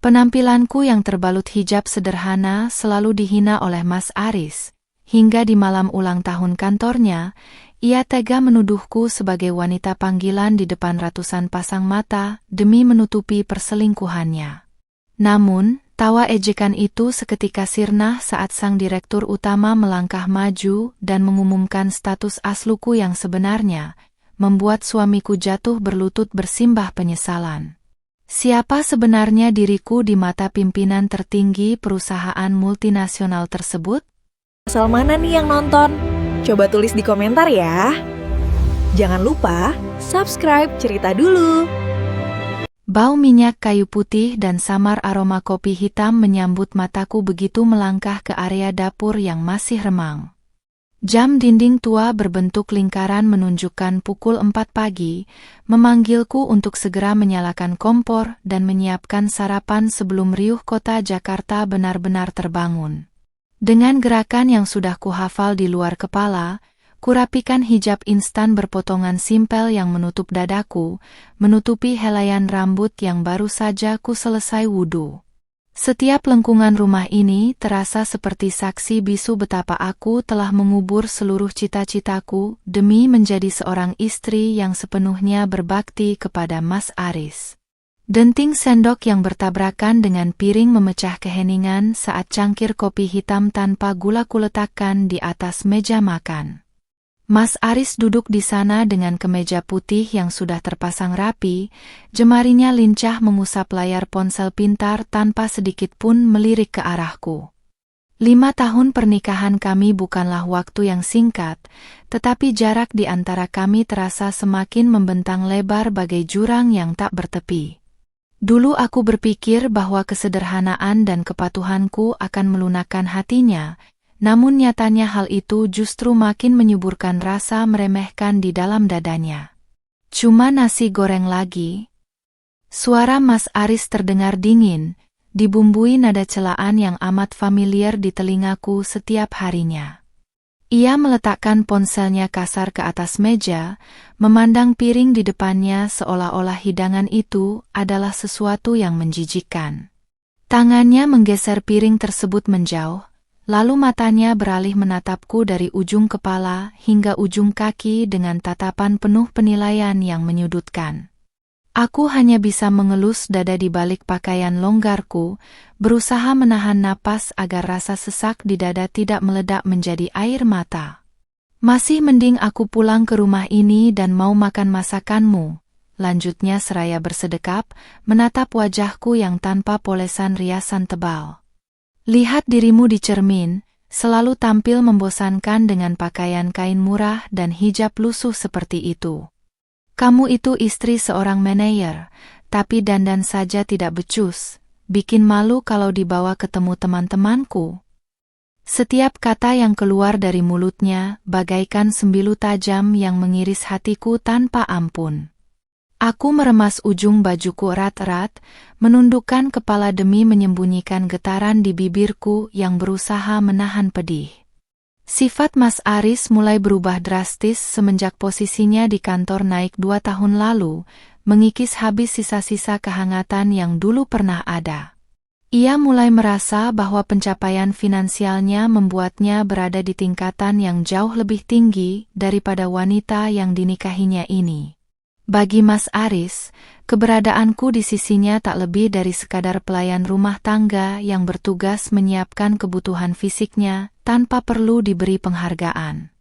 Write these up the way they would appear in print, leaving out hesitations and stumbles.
Penampilanku yang terbalut hijab sederhana selalu dihina oleh Mas Aris. Hingga di malam ulang tahun kantornya, ia tega menuduhku sebagai wanita panggilan di depan ratusan pasang mata demi menutupi perselingkuhannya. Namun, tawa ejekan itu seketika sirna saat sang direktur utama melangkah maju dan mengumumkan status asluku yang sebenarnya, membuat suamiku jatuh berlutut bersimbah penyesalan. Siapa sebenarnya diriku di mata pimpinan tertinggi perusahaan multinasional tersebut? Asal mana nih yang nonton? Coba tulis di komentar ya. Jangan lupa subscribe Cerita Dulu. Bau minyak kayu putih dan samar aroma kopi hitam menyambut mataku begitu melangkah ke area dapur yang masih remang. Jam dinding tua berbentuk lingkaran menunjukkan pukul 4 pagi, memanggilku untuk segera menyalakan kompor dan menyiapkan sarapan sebelum riuh kota Jakarta benar-benar terbangun. Dengan gerakan yang sudah kuhafal di luar kepala, kurapikan hijab instan berpotongan simpel yang menutup dadaku, menutupi helaian rambut yang baru saja ku selesai wudhu. Setiap lengkungan rumah ini terasa seperti saksi bisu betapa aku telah mengubur seluruh cita-citaku demi menjadi seorang istri yang sepenuhnya berbakti kepada Mas Aris. Denting sendok yang bertabrakan dengan piring memecah keheningan saat cangkir kopi hitam tanpa gula kuletakkan di atas meja makan. Mas Aris duduk di sana dengan kemeja putih yang sudah terpasang rapi, jemarinya lincah mengusap layar ponsel pintar tanpa sedikit pun melirik ke arahku. 5 tahun pernikahan kami bukanlah waktu yang singkat, tetapi jarak di antara kami terasa semakin membentang lebar bagai jurang yang tak bertepi. Dulu aku berpikir bahwa kesederhanaan dan kepatuhanku akan melunakkan hatinya, namun nyatanya hal itu justru makin menyuburkan rasa meremehkan di dalam dadanya. Cuma nasi goreng lagi? Suara Mas Aris terdengar dingin, dibumbui nada celaan yang amat familiar di telingaku setiap harinya. Ia meletakkan ponselnya kasar ke atas meja, memandang piring di depannya seolah-olah hidangan itu adalah sesuatu yang menjijikkan. Tangannya menggeser piring tersebut menjauh, lalu matanya beralih menatapku dari ujung kepala hingga ujung kaki dengan tatapan penuh penilaian yang menyudutkan. Aku hanya bisa mengelus dada di balik pakaian longgarku, berusaha menahan napas agar rasa sesak di dada tidak meledak menjadi air mata. Masih mending aku pulang ke rumah ini dan mau makan masakanmu, lanjutnya seraya bersedekap, menatap wajahku yang tanpa polesan riasan tebal. Lihat dirimu di cermin, selalu tampil membosankan dengan pakaian kain murah dan hijab lusuh seperti itu. Kamu itu istri seorang manajer, tapi dandan saja tidak becus, bikin malu kalau dibawa ketemu teman-temanku. Setiap kata yang keluar dari mulutnya bagaikan sembilu tajam yang mengiris hatiku tanpa ampun. Aku meremas ujung bajuku erat-erat, menundukkan kepala demi menyembunyikan getaran di bibirku yang berusaha menahan pedih. Sifat Mas Aris mulai berubah drastis semenjak posisinya di kantor naik 2 tahun lalu, mengikis habis sisa-sisa kehangatan yang dulu pernah ada. Ia mulai merasa bahwa pencapaian finansialnya membuatnya berada di tingkatan yang jauh lebih tinggi daripada wanita yang dinikahinya ini. Bagi Mas Aris, keberadaanku di sisinya tak lebih dari sekadar pelayan rumah tangga yang bertugas menyiapkan kebutuhan fisiknya tanpa perlu diberi penghargaan.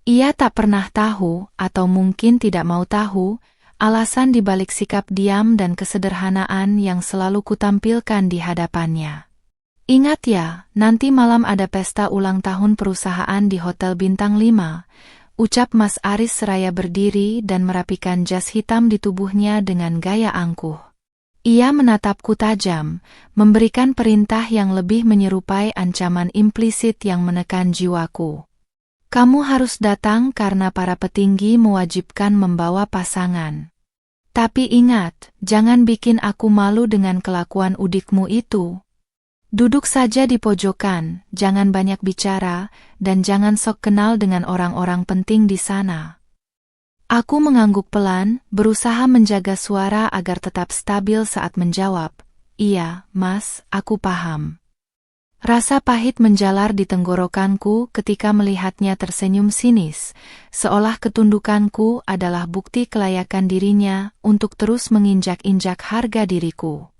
Ia tak pernah tahu, atau mungkin tidak mau tahu, alasan dibalik sikap diam dan kesederhanaan yang selalu kutampilkan di hadapannya. Ingat ya, nanti malam ada pesta ulang tahun perusahaan di Hotel Bintang 5, ucap Mas Aris seraya berdiri dan merapikan jas hitam di tubuhnya dengan gaya angkuh. Ia menatapku tajam, memberikan perintah yang lebih menyerupai ancaman implisit yang menekan jiwaku. Kamu harus datang karena para petinggi mewajibkan membawa pasangan. Tapi ingat, jangan bikin aku malu dengan kelakuan udikmu itu. Duduk saja di pojokan, jangan banyak bicara, dan jangan sok kenal dengan orang-orang penting di sana. Aku mengangguk pelan, berusaha menjaga suara agar tetap stabil saat menjawab. Iya, Mas, aku paham. Rasa pahit menjalar di tenggorokanku ketika melihatnya tersenyum sinis, seolah ketundukanku adalah bukti kelayakan dirinya untuk terus menginjak-injak harga diriku.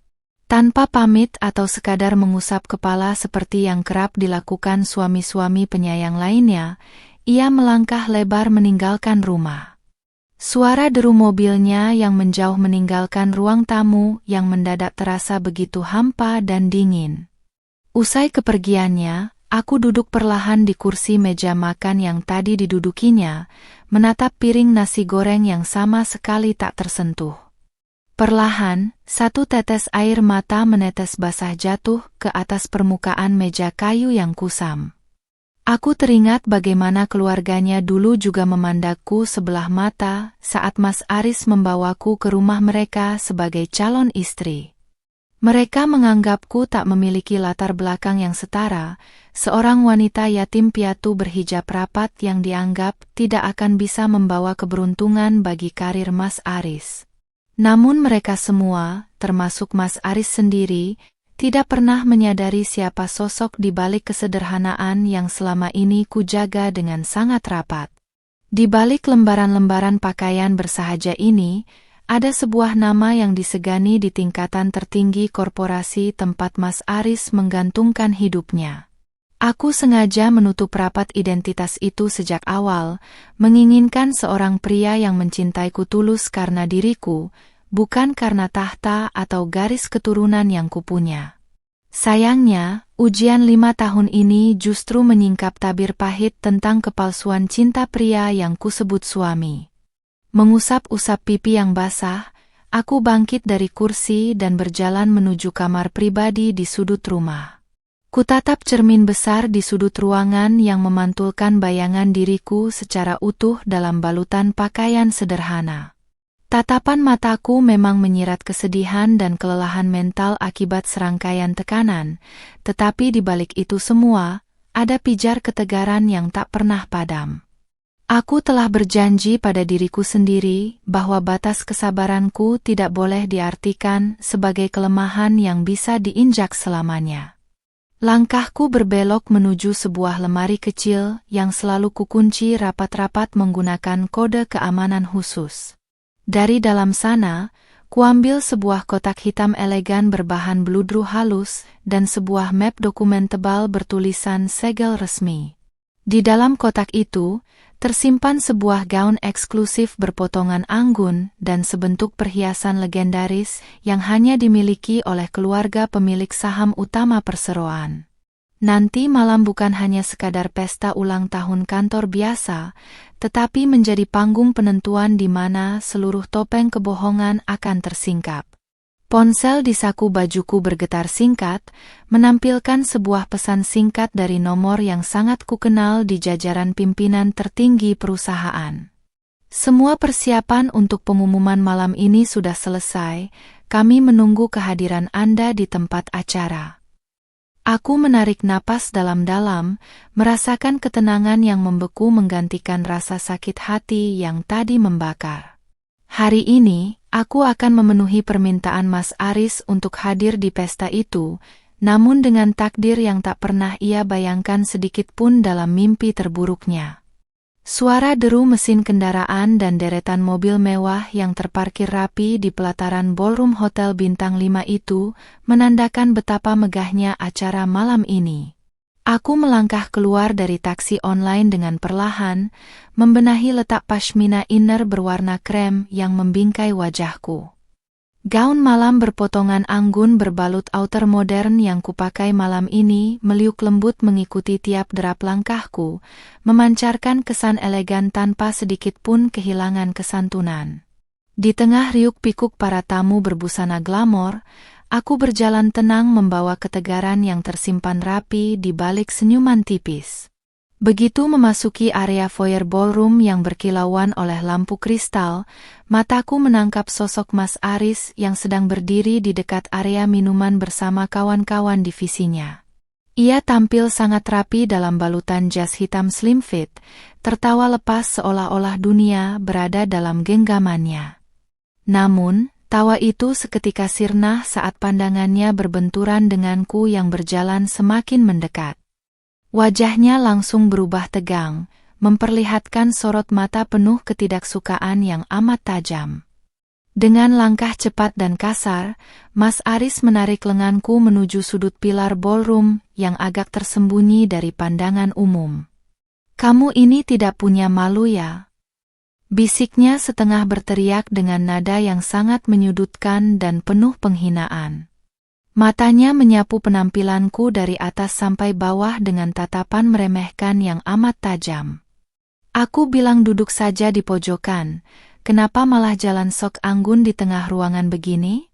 Tanpa pamit atau sekadar mengusap kepala seperti yang kerap dilakukan suami-suami penyayang lainnya, ia melangkah lebar meninggalkan rumah. Suara deru mobilnya yang menjauh meninggalkan ruang tamu yang mendadak terasa begitu hampa dan dingin. Usai kepergiannya, aku duduk perlahan di kursi meja makan yang tadi didudukinya, menatap piring nasi goreng yang sama sekali tak tersentuh. Perlahan, satu tetes air mata menetes basah jatuh ke atas permukaan meja kayu yang kusam. Aku teringat bagaimana keluarganya dulu juga memandangku sebelah mata saat Mas Aris membawaku ke rumah mereka sebagai calon istri. Mereka menganggapku tak memiliki latar belakang yang setara, seorang wanita yatim piatu berhijab rapat yang dianggap tidak akan bisa membawa keberuntungan bagi karir Mas Aris. Namun mereka semua, termasuk Mas Aris sendiri, tidak pernah menyadari siapa sosok di balik kesederhanaan yang selama ini kujaga dengan sangat rapat. Di balik lembaran-lembaran pakaian bersahaja ini, ada sebuah nama yang disegani di tingkatan tertinggi korporasi tempat Mas Aris menggantungkan hidupnya. Aku sengaja menutup rapat identitas itu sejak awal, menginginkan seorang pria yang mencintaiku tulus karena diriku, bukan karena tahta atau garis keturunan yang kupunya. Sayangnya, ujian 5 tahun ini justru menyingkap tabir pahit tentang kepalsuan cinta pria yang kusebut suami. Mengusap-usap pipi yang basah, aku bangkit dari kursi dan berjalan menuju kamar pribadi di sudut rumah. Kutatap cermin besar di sudut ruangan yang memantulkan bayangan diriku secara utuh dalam balutan pakaian sederhana. Tatapan mataku memang menyirat kesedihan dan kelelahan mental akibat serangkaian tekanan, tetapi di balik itu semua, ada pijar ketegaran yang tak pernah padam. Aku telah berjanji pada diriku sendiri bahwa batas kesabaranku tidak boleh diartikan sebagai kelemahan yang bisa diinjak selamanya. Langkahku berbelok menuju sebuah lemari kecil yang selalu kukunci rapat-rapat menggunakan kode keamanan khusus. Dari dalam sana, kuambil sebuah kotak hitam elegan berbahan bludru halus dan sebuah map dokumen tebal bertulisan segel resmi. Di dalam kotak itu, tersimpan sebuah gaun eksklusif berpotongan anggun dan sebentuk perhiasan legendaris yang hanya dimiliki oleh keluarga pemilik saham utama perseroan. Nanti malam bukan hanya sekadar pesta ulang tahun kantor biasa, tetapi menjadi panggung penentuan di mana seluruh topeng kebohongan akan tersingkap. Ponsel di saku bajuku bergetar singkat, menampilkan sebuah pesan singkat dari nomor yang sangat kukenal di jajaran pimpinan tertinggi perusahaan. Semua persiapan untuk pengumuman malam ini sudah selesai, kami menunggu kehadiran Anda di tempat acara. Aku menarik napas dalam-dalam, merasakan ketenangan yang membeku menggantikan rasa sakit hati yang tadi membakar. Hari ini, aku akan memenuhi permintaan Mas Aris untuk hadir di pesta itu, namun dengan takdir yang tak pernah ia bayangkan sedikit pun dalam mimpi terburuknya. Suara deru mesin kendaraan dan deretan mobil mewah yang terparkir rapi di pelataran ballroom hotel bintang 5 itu menandakan betapa megahnya acara malam ini. Aku melangkah keluar dari taksi online dengan perlahan, membenahi letak pashmina inner berwarna krem yang membingkai wajahku. Gaun malam berpotongan anggun berbalut outer modern yang kupakai malam ini meliuk lembut mengikuti tiap derap langkahku, memancarkan kesan elegan tanpa sedikit pun kehilangan kesantunan. Di tengah riuk-pikuk para tamu berbusana glamor, aku berjalan tenang membawa ketegaran yang tersimpan rapi di balik senyuman tipis. Begitu memasuki area foyer ballroom yang berkilauan oleh lampu kristal, mataku menangkap sosok Mas Aris yang sedang berdiri di dekat area minuman bersama kawan-kawan divisinya. Ia tampil sangat rapi dalam balutan jas hitam slim fit, tertawa lepas seolah-olah dunia berada dalam genggamannya. Namun, Tawa itu seketika sirna saat pandangannya berbenturan denganku yang berjalan semakin mendekat. Wajahnya langsung berubah tegang, memperlihatkan sorot mata penuh ketidaksukaan yang amat tajam. Dengan langkah cepat dan kasar, Mas Aris menarik lenganku menuju sudut pilar ballroom yang agak tersembunyi dari pandangan umum. "Kamu ini tidak punya malu ya?" bisiknya setengah berteriak dengan nada yang sangat menyudutkan dan penuh penghinaan. Matanya menyapu penampilanku dari atas sampai bawah dengan tatapan meremehkan yang amat tajam. Aku bilang duduk saja di pojokan. Kenapa malah jalan sok anggun di tengah ruangan begini?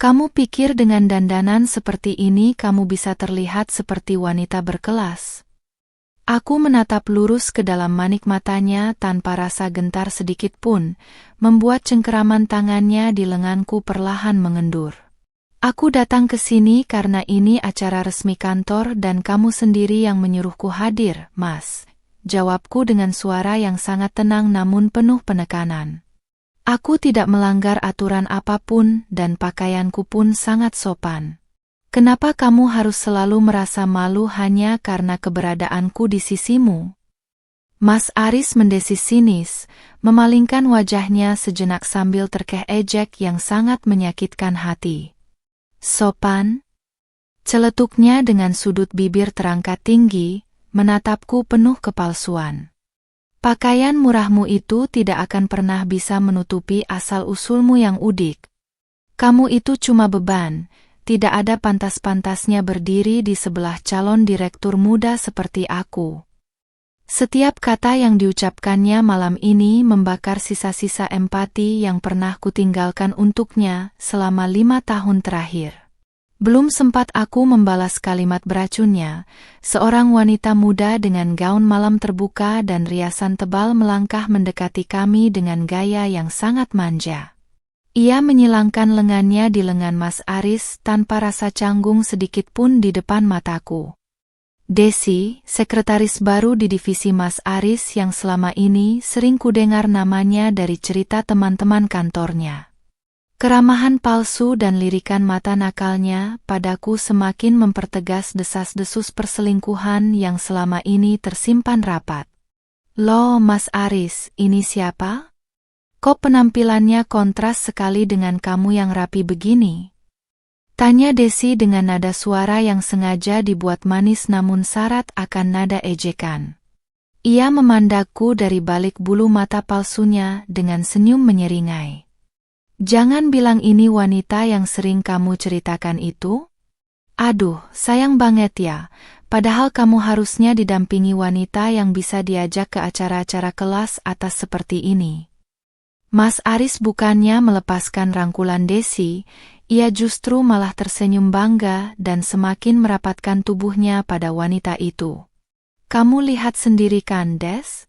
Kamu pikir dengan dandanan seperti ini kamu bisa terlihat seperti wanita berkelas? Aku menatap lurus ke dalam manik matanya tanpa rasa gentar sedikit pun, membuat cengkeraman tangannya di lenganku perlahan mengendur. "Aku datang ke sini karena ini acara resmi kantor dan kamu sendiri yang menyuruhku hadir, Mas," jawabku dengan suara yang sangat tenang namun penuh penekanan. "Aku tidak melanggar aturan apapun dan pakaianku pun sangat sopan. Kenapa kamu harus selalu merasa malu hanya karena keberadaanku di sisimu?" Mas Aris mendesis sinis, memalingkan wajahnya sejenak sambil terkeh-ejek yang sangat menyakitkan hati. "Sopan?" celetuknya dengan sudut bibir terangkat tinggi, menatapku penuh kepalsuan. "Pakaian murahmu itu tidak akan pernah bisa menutupi asal-usulmu yang udik. Kamu itu cuma beban, tidak ada pantas-pantasnya berdiri di sebelah calon direktur muda seperti aku." Setiap kata yang diucapkannya malam ini membakar sisa-sisa empati yang pernah kutinggalkan untuknya selama 5 tahun terakhir. Belum sempat aku membalas kalimat beracunnya, seorang wanita muda dengan gaun malam terbuka dan riasan tebal melangkah mendekati kami dengan gaya yang sangat manja. Ia menyilangkan lengannya di lengan Mas Aris tanpa rasa canggung sedikit pun di depan mataku. Desi, sekretaris baru di divisi Mas Aris yang selama ini sering kudengar namanya dari cerita teman-teman kantornya. Keramahan palsu dan lirikan mata nakalnya padaku semakin mempertegas desas-desus perselingkuhan yang selama ini tersimpan rapat. "Loh Mas Aris, ini siapa? Kok penampilannya kontras sekali dengan kamu yang rapi begini?" tanya Desi dengan nada suara yang sengaja dibuat manis namun syarat akan nada ejekan. Ia memandangku dari balik bulu mata palsunya dengan senyum menyeringai. "Jangan bilang ini wanita yang sering kamu ceritakan itu? Aduh, sayang banget ya, padahal kamu harusnya didampingi wanita yang bisa diajak ke acara-acara kelas atas seperti ini." Mas Aris bukannya melepaskan rangkulan Desi, ia justru malah tersenyum bangga dan semakin merapatkan tubuhnya pada wanita itu. "Kamu lihat sendiri kan, Des?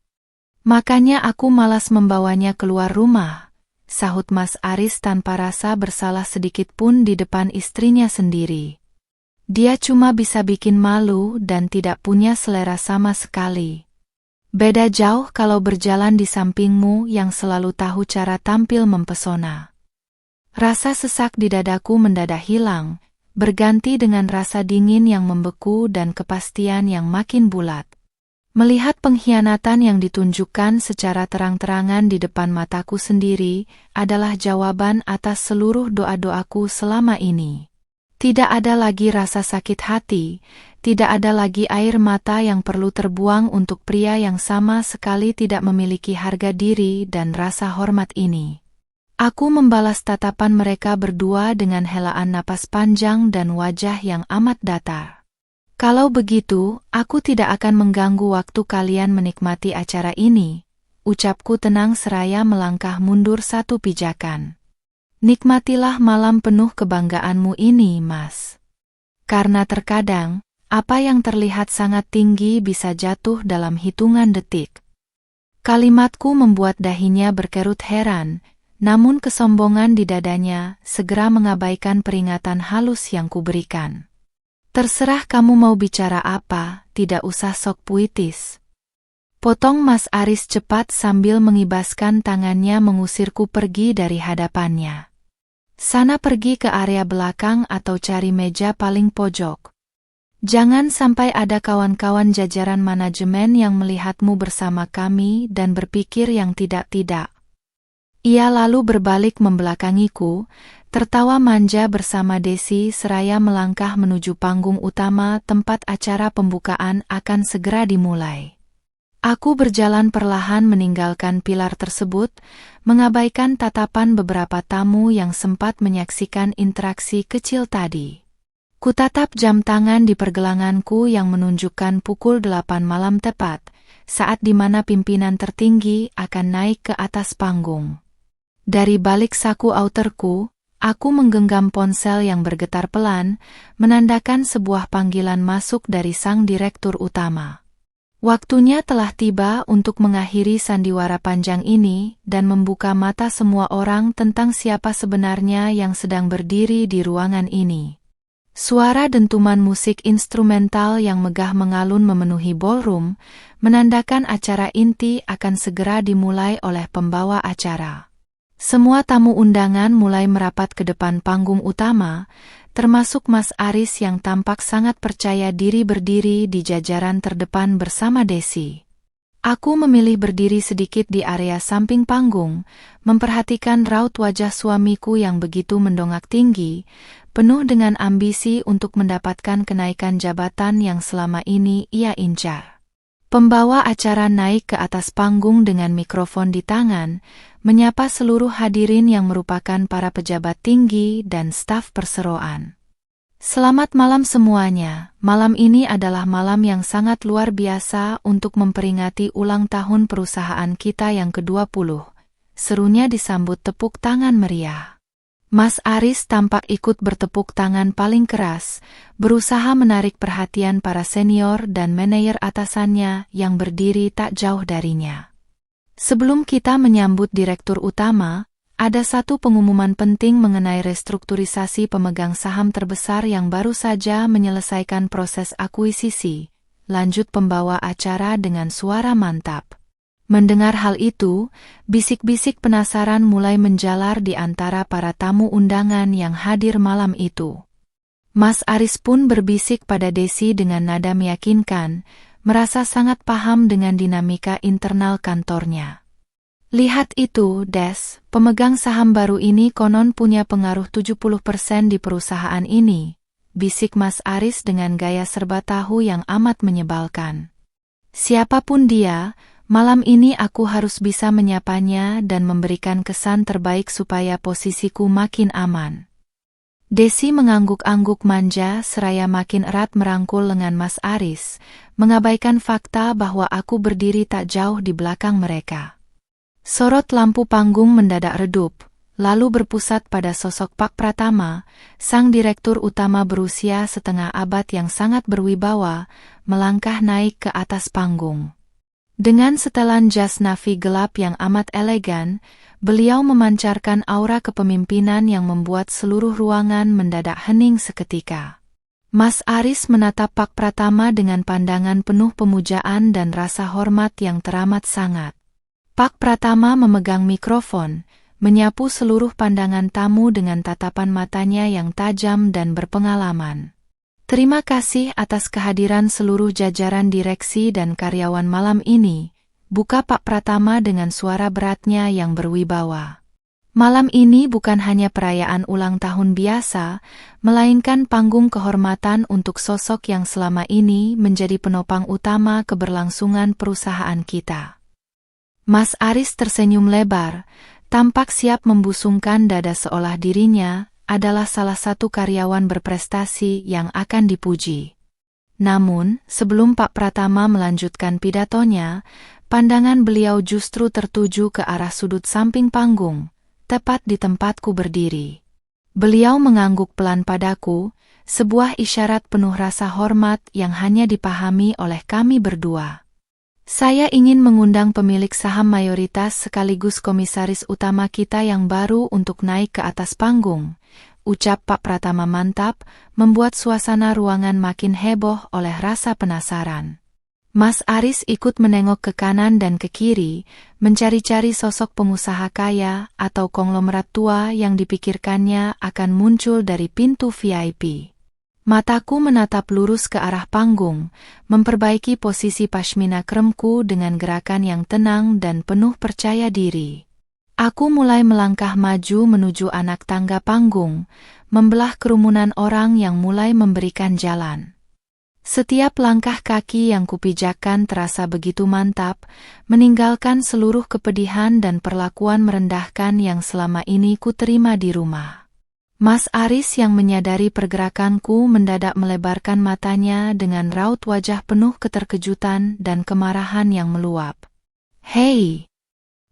Makanya aku malas membawanya keluar rumah," sahut Mas Aris tanpa rasa bersalah sedikit pun di depan istrinya sendiri. "Dia cuma bisa bikin malu dan tidak punya selera sama sekali. Beda jauh kalau berjalan di sampingmu yang selalu tahu cara tampil mempesona." Rasa sesak di dadaku mendadak hilang, berganti dengan rasa dingin yang membeku dan kepastian yang makin bulat. Melihat pengkhianatan yang ditunjukkan secara terang-terangan di depan mataku sendiri adalah jawaban atas seluruh doa-doaku selama ini. Tidak ada lagi rasa sakit hati, tidak ada lagi air mata yang perlu terbuang untuk pria yang sama sekali tidak memiliki harga diri dan rasa hormat ini. Aku membalas tatapan mereka berdua dengan helaan napas panjang dan wajah yang amat datar. "Kalau begitu, aku tidak akan mengganggu waktu kalian menikmati acara ini," ucapku tenang seraya melangkah mundur satu pijakan. "Nikmatilah malam penuh kebanggaanmu ini, Mas. Karena terkadang, apa yang terlihat sangat tinggi bisa jatuh dalam hitungan detik." Kalimatku membuat dahinya berkerut heran, namun kesombongan di dadanya segera mengabaikan peringatan halus yang kuberikan. "Terserah kamu mau bicara apa, tidak usah sok puitis," potong Mas Aris cepat sambil mengibaskan tangannya mengusirku pergi dari hadapannya. Sana pergi ke area belakang atau cari meja paling pojok. Jangan sampai ada kawan-kawan jajaran manajemen yang melihatmu bersama kami dan berpikir yang tidak-tidak. Ia lalu berbalik membelakangiku, tertawa manja bersama Desi seraya melangkah menuju panggung utama tempat acara pembukaan akan segera dimulai. Aku berjalan perlahan meninggalkan pilar tersebut, mengabaikan tatapan beberapa tamu yang sempat menyaksikan interaksi kecil tadi. Kutatap jam tangan di pergelanganku yang menunjukkan pukul 8 malam tepat, saat di mana pimpinan tertinggi akan naik ke atas panggung. Dari balik saku outerku, aku menggenggam ponsel yang bergetar pelan, menandakan sebuah panggilan masuk dari sang direktur utama. Waktunya telah tiba untuk mengakhiri sandiwara panjang ini dan membuka mata semua orang tentang siapa sebenarnya yang sedang berdiri di ruangan ini. Suara dentuman musik instrumental yang megah mengalun memenuhi ballroom, menandakan acara inti akan segera dimulai oleh pembawa acara. Semua tamu undangan mulai merapat ke depan panggung utama, termasuk Mas Aris yang tampak sangat percaya diri berdiri di jajaran terdepan bersama Desi. Aku memilih berdiri sedikit di area samping panggung, memperhatikan raut wajah suamiku yang begitu mendongak tinggi, penuh dengan ambisi untuk mendapatkan kenaikan jabatan yang selama ini ia incar. Pembawa acara naik ke atas panggung dengan mikrofon di tangan, menyapa seluruh hadirin yang merupakan para pejabat tinggi dan staf perseroan. Selamat malam semuanya, malam ini adalah malam yang sangat luar biasa untuk memperingati ulang tahun perusahaan kita yang ke-20, serunya disambut tepuk tangan meriah. Mas Aris tampak ikut bertepuk tangan paling keras, berusaha menarik perhatian para senior dan manajer atasannya yang berdiri tak jauh darinya. Sebelum kita menyambut direktur utama, ada satu pengumuman penting mengenai restrukturisasi pemegang saham terbesar yang baru saja menyelesaikan proses akuisisi, lanjut pembawa acara dengan suara mantap. Mendengar hal itu, bisik-bisik penasaran mulai menjalar di antara para tamu undangan yang hadir malam itu. Mas Aris pun berbisik pada Desi dengan nada meyakinkan, merasa sangat paham dengan dinamika internal kantornya. Lihat itu, Des, pemegang saham baru ini konon punya pengaruh 70% di perusahaan ini, bisik Mas Aris dengan gaya serba tahu yang amat menyebalkan. Siapapun dia, malam ini aku harus bisa menyapanya dan memberikan kesan terbaik supaya posisiku makin aman. Desi mengangguk-angguk manja seraya makin erat merangkul lengan Mas Aris, mengabaikan fakta bahwa aku berdiri tak jauh di belakang mereka. Sorot lampu panggung mendadak redup, lalu berpusat pada sosok Pak Pratama, sang direktur utama berusia setengah abad yang sangat berwibawa, melangkah naik ke atas panggung. Dengan setelan jas navy gelap yang amat elegan, beliau memancarkan aura kepemimpinan yang membuat seluruh ruangan mendadak hening seketika. Mas Aris menatap Pak Pratama dengan pandangan penuh pemujaan dan rasa hormat yang teramat sangat. Pak Pratama memegang mikrofon, menyapu seluruh pandangan tamu dengan tatapan matanya yang tajam dan berpengalaman. Terima kasih atas kehadiran seluruh jajaran direksi dan karyawan malam ini, buka Pak Pratama dengan suara beratnya yang berwibawa. Malam ini bukan hanya perayaan ulang tahun biasa, melainkan panggung kehormatan untuk sosok yang selama ini menjadi penopang utama keberlangsungan perusahaan kita. Mas Aris tersenyum lebar, tampak siap membusungkan dada seolah dirinya adalah salah satu karyawan berprestasi yang akan dipuji. Namun, sebelum Pak Pratama melanjutkan pidatonya, pandangan beliau justru tertuju ke arah sudut samping panggung, tepat di tempatku berdiri. Beliau mengangguk pelan padaku, sebuah isyarat penuh rasa hormat yang hanya dipahami oleh kami berdua. Saya ingin mengundang pemilik saham mayoritas sekaligus komisaris utama kita yang baru untuk naik ke atas panggung, ucap Pak Pratama mantap, membuat suasana ruangan makin heboh oleh rasa penasaran. Mas Aris ikut menengok ke kanan dan ke kiri, mencari-cari sosok pengusaha kaya atau konglomerat tua yang dipikirkannya akan muncul dari pintu VIP. Mataku menatap lurus ke arah panggung, memperbaiki posisi pashmina kremku dengan gerakan yang tenang dan penuh percaya diri. Aku mulai melangkah maju menuju anak tangga panggung, membelah kerumunan orang yang mulai memberikan jalan. Setiap langkah kaki yang kupijakkan terasa begitu mantap, meninggalkan seluruh kepedihan dan perlakuan merendahkan yang selama ini kuterima di rumah. Mas Aris yang menyadari pergerakanku mendadak melebarkan matanya dengan raut wajah penuh keterkejutan dan kemarahan yang meluap. "Hei,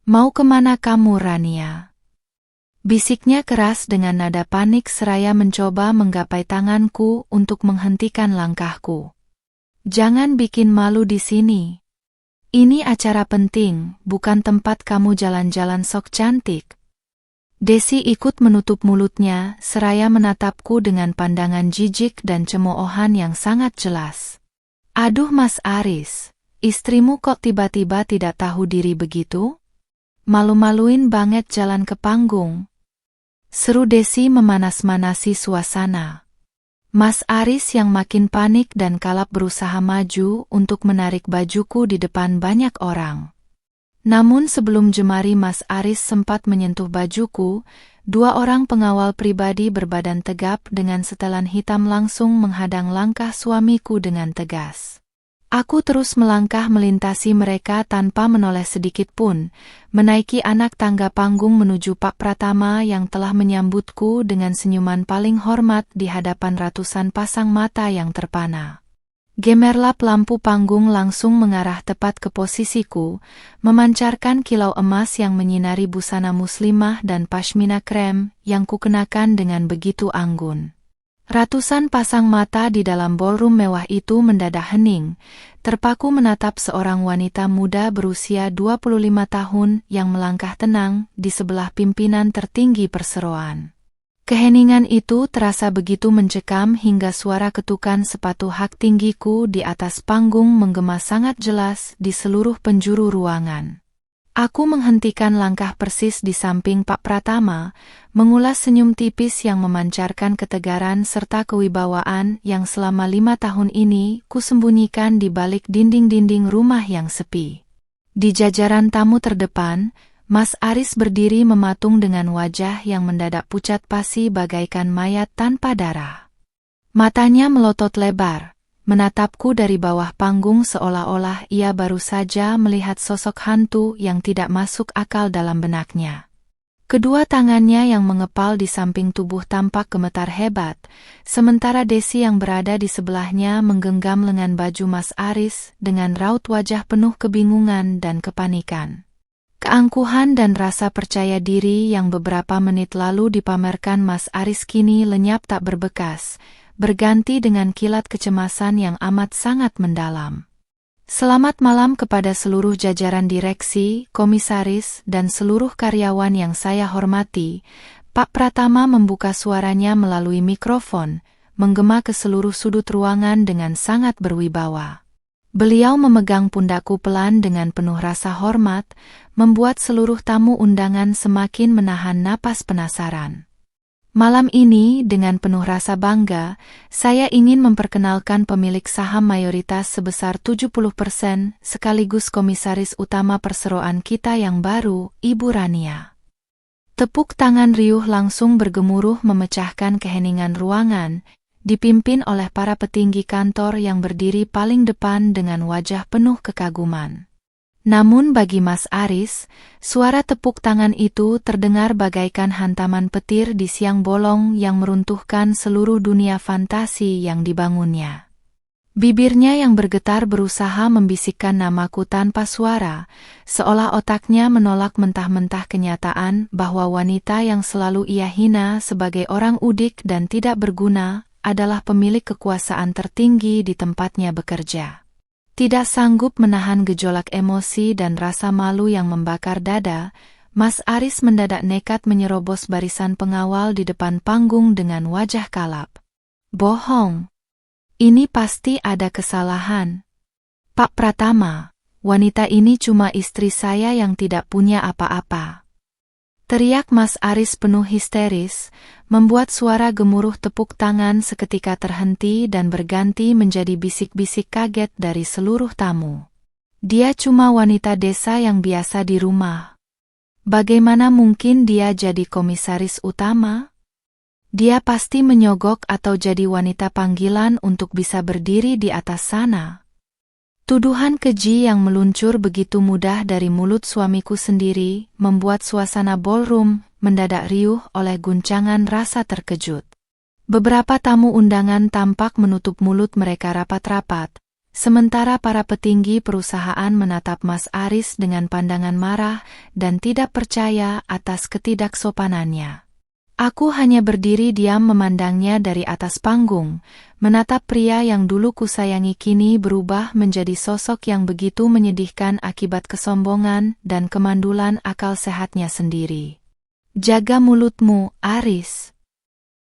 mau kemana kamu, Rania?" Bisiknya keras dengan nada panik seraya mencoba menggapai tanganku untuk menghentikan langkahku. "Jangan bikin malu di sini. Ini acara penting, bukan tempat kamu jalan-jalan sok cantik." Desi ikut menutup mulutnya seraya menatapku dengan pandangan jijik dan cemoohan yang sangat jelas. "Aduh Mas Aris, istrimu kok tiba-tiba tidak tahu diri begitu? Malu-maluin banget jalan ke panggung," seru Desi memanas-manasi suasana. Mas Aris yang makin panik dan kalap berusaha maju untuk menarik bajuku di depan banyak orang. Namun sebelum jemari Mas Aris sempat menyentuh bajuku, dua orang pengawal pribadi berbadan tegap dengan setelan hitam langsung menghadang langkah suamiku dengan tegas. Aku terus melangkah melintasi mereka tanpa menoleh sedikit pun, menaiki anak tangga panggung menuju Pak Pratama yang telah menyambutku dengan senyuman paling hormat di hadapan ratusan pasang mata yang terpana. Gemerlap lampu panggung langsung mengarah tepat ke posisiku, memancarkan kilau emas yang menyinari busana muslimah dan pashmina krem yang kukenakan dengan begitu anggun. Ratusan pasang mata di dalam ballroom mewah itu mendadak hening, terpaku menatap seorang wanita muda berusia 25 tahun yang melangkah tenang di sebelah pimpinan tertinggi perseroan. Keheningan itu terasa begitu mencekam hingga suara ketukan sepatu hak tinggiku di atas panggung menggema sangat jelas di seluruh penjuru ruangan. Aku menghentikan langkah persis di samping Pak Pratama, mengulas senyum tipis yang memancarkan ketegaran serta kewibawaan yang selama 5 tahun ini kusembunyikan di balik dinding-dinding rumah yang sepi. Di jajaran tamu terdepan, Mas Aris berdiri mematung dengan wajah yang mendadak pucat pasi bagaikan mayat tanpa darah. Matanya melotot lebar, menatapku dari bawah panggung seolah-olah ia baru saja melihat sosok hantu yang tidak masuk akal dalam benaknya. Kedua tangannya yang mengepal di samping tubuh tampak gemetar hebat, sementara Desi yang berada di sebelahnya menggenggam lengan baju Mas Aris dengan raut wajah penuh kebingungan dan kepanikan. Keangkuhan dan rasa percaya diri yang beberapa menit lalu dipamerkan Mas Aris kini lenyap tak berbekas, berganti dengan kilat kecemasan yang amat sangat mendalam. "Selamat malam kepada seluruh jajaran direksi, komisaris, dan seluruh karyawan yang saya hormati." Pak Pratama membuka suaranya melalui mikrofon, menggema ke seluruh sudut ruangan dengan sangat berwibawa. Beliau memegang pundakku pelan dengan penuh rasa hormat, membuat seluruh tamu undangan semakin menahan napas penasaran. "Malam ini dengan penuh rasa bangga, saya ingin memperkenalkan pemilik saham mayoritas sebesar 70% sekaligus komisaris utama perseroan kita yang baru, Ibu Rania." Tepuk tangan riuh langsung bergemuruh memecahkan keheningan ruangan, dipimpin oleh para petinggi kantor yang berdiri paling depan dengan wajah penuh kekaguman. Namun bagi Mas Aris, suara tepuk tangan itu terdengar bagaikan hantaman petir di siang bolong yang meruntuhkan seluruh dunia fantasi yang dibangunnya. Bibirnya yang bergetar berusaha membisikkan namaku tanpa suara, seolah otaknya menolak mentah-mentah kenyataan bahwa wanita yang selalu ia hina sebagai orang udik dan tidak berguna adalah pemilik kekuasaan tertinggi di tempatnya bekerja. Tidak sanggup menahan gejolak emosi dan rasa malu yang membakar dada, Mas Aris mendadak nekat menyerobos barisan pengawal di depan panggung dengan wajah kalap. "Bohong. Ini pasti ada kesalahan. Pak Pratama, wanita ini cuma istri saya yang tidak punya apa-apa. Teriak Mas Aris penuh histeris, membuat suara gemuruh tepuk tangan seketika terhenti dan berganti menjadi bisik-bisik kaget dari seluruh tamu. Dia cuma wanita desa yang biasa di rumah. Bagaimana mungkin dia jadi komisaris utama? Dia pasti menyogok atau jadi wanita panggilan untuk bisa berdiri di atas sana. Tuduhan keji yang meluncur begitu mudah dari mulut suamiku sendiri membuat suasana ballroom mendadak riuh oleh guncangan rasa terkejut. Beberapa tamu undangan tampak menutup mulut mereka rapat-rapat, sementara para petinggi perusahaan menatap Mas Aris dengan pandangan marah dan tidak percaya atas ketidaksopanannya. Aku hanya berdiri diam memandangnya dari atas panggung, menatap pria yang dulu kusayangi kini berubah menjadi sosok yang begitu menyedihkan akibat kesombongan dan kemandulan akal sehatnya sendiri. Jaga mulutmu, Aris.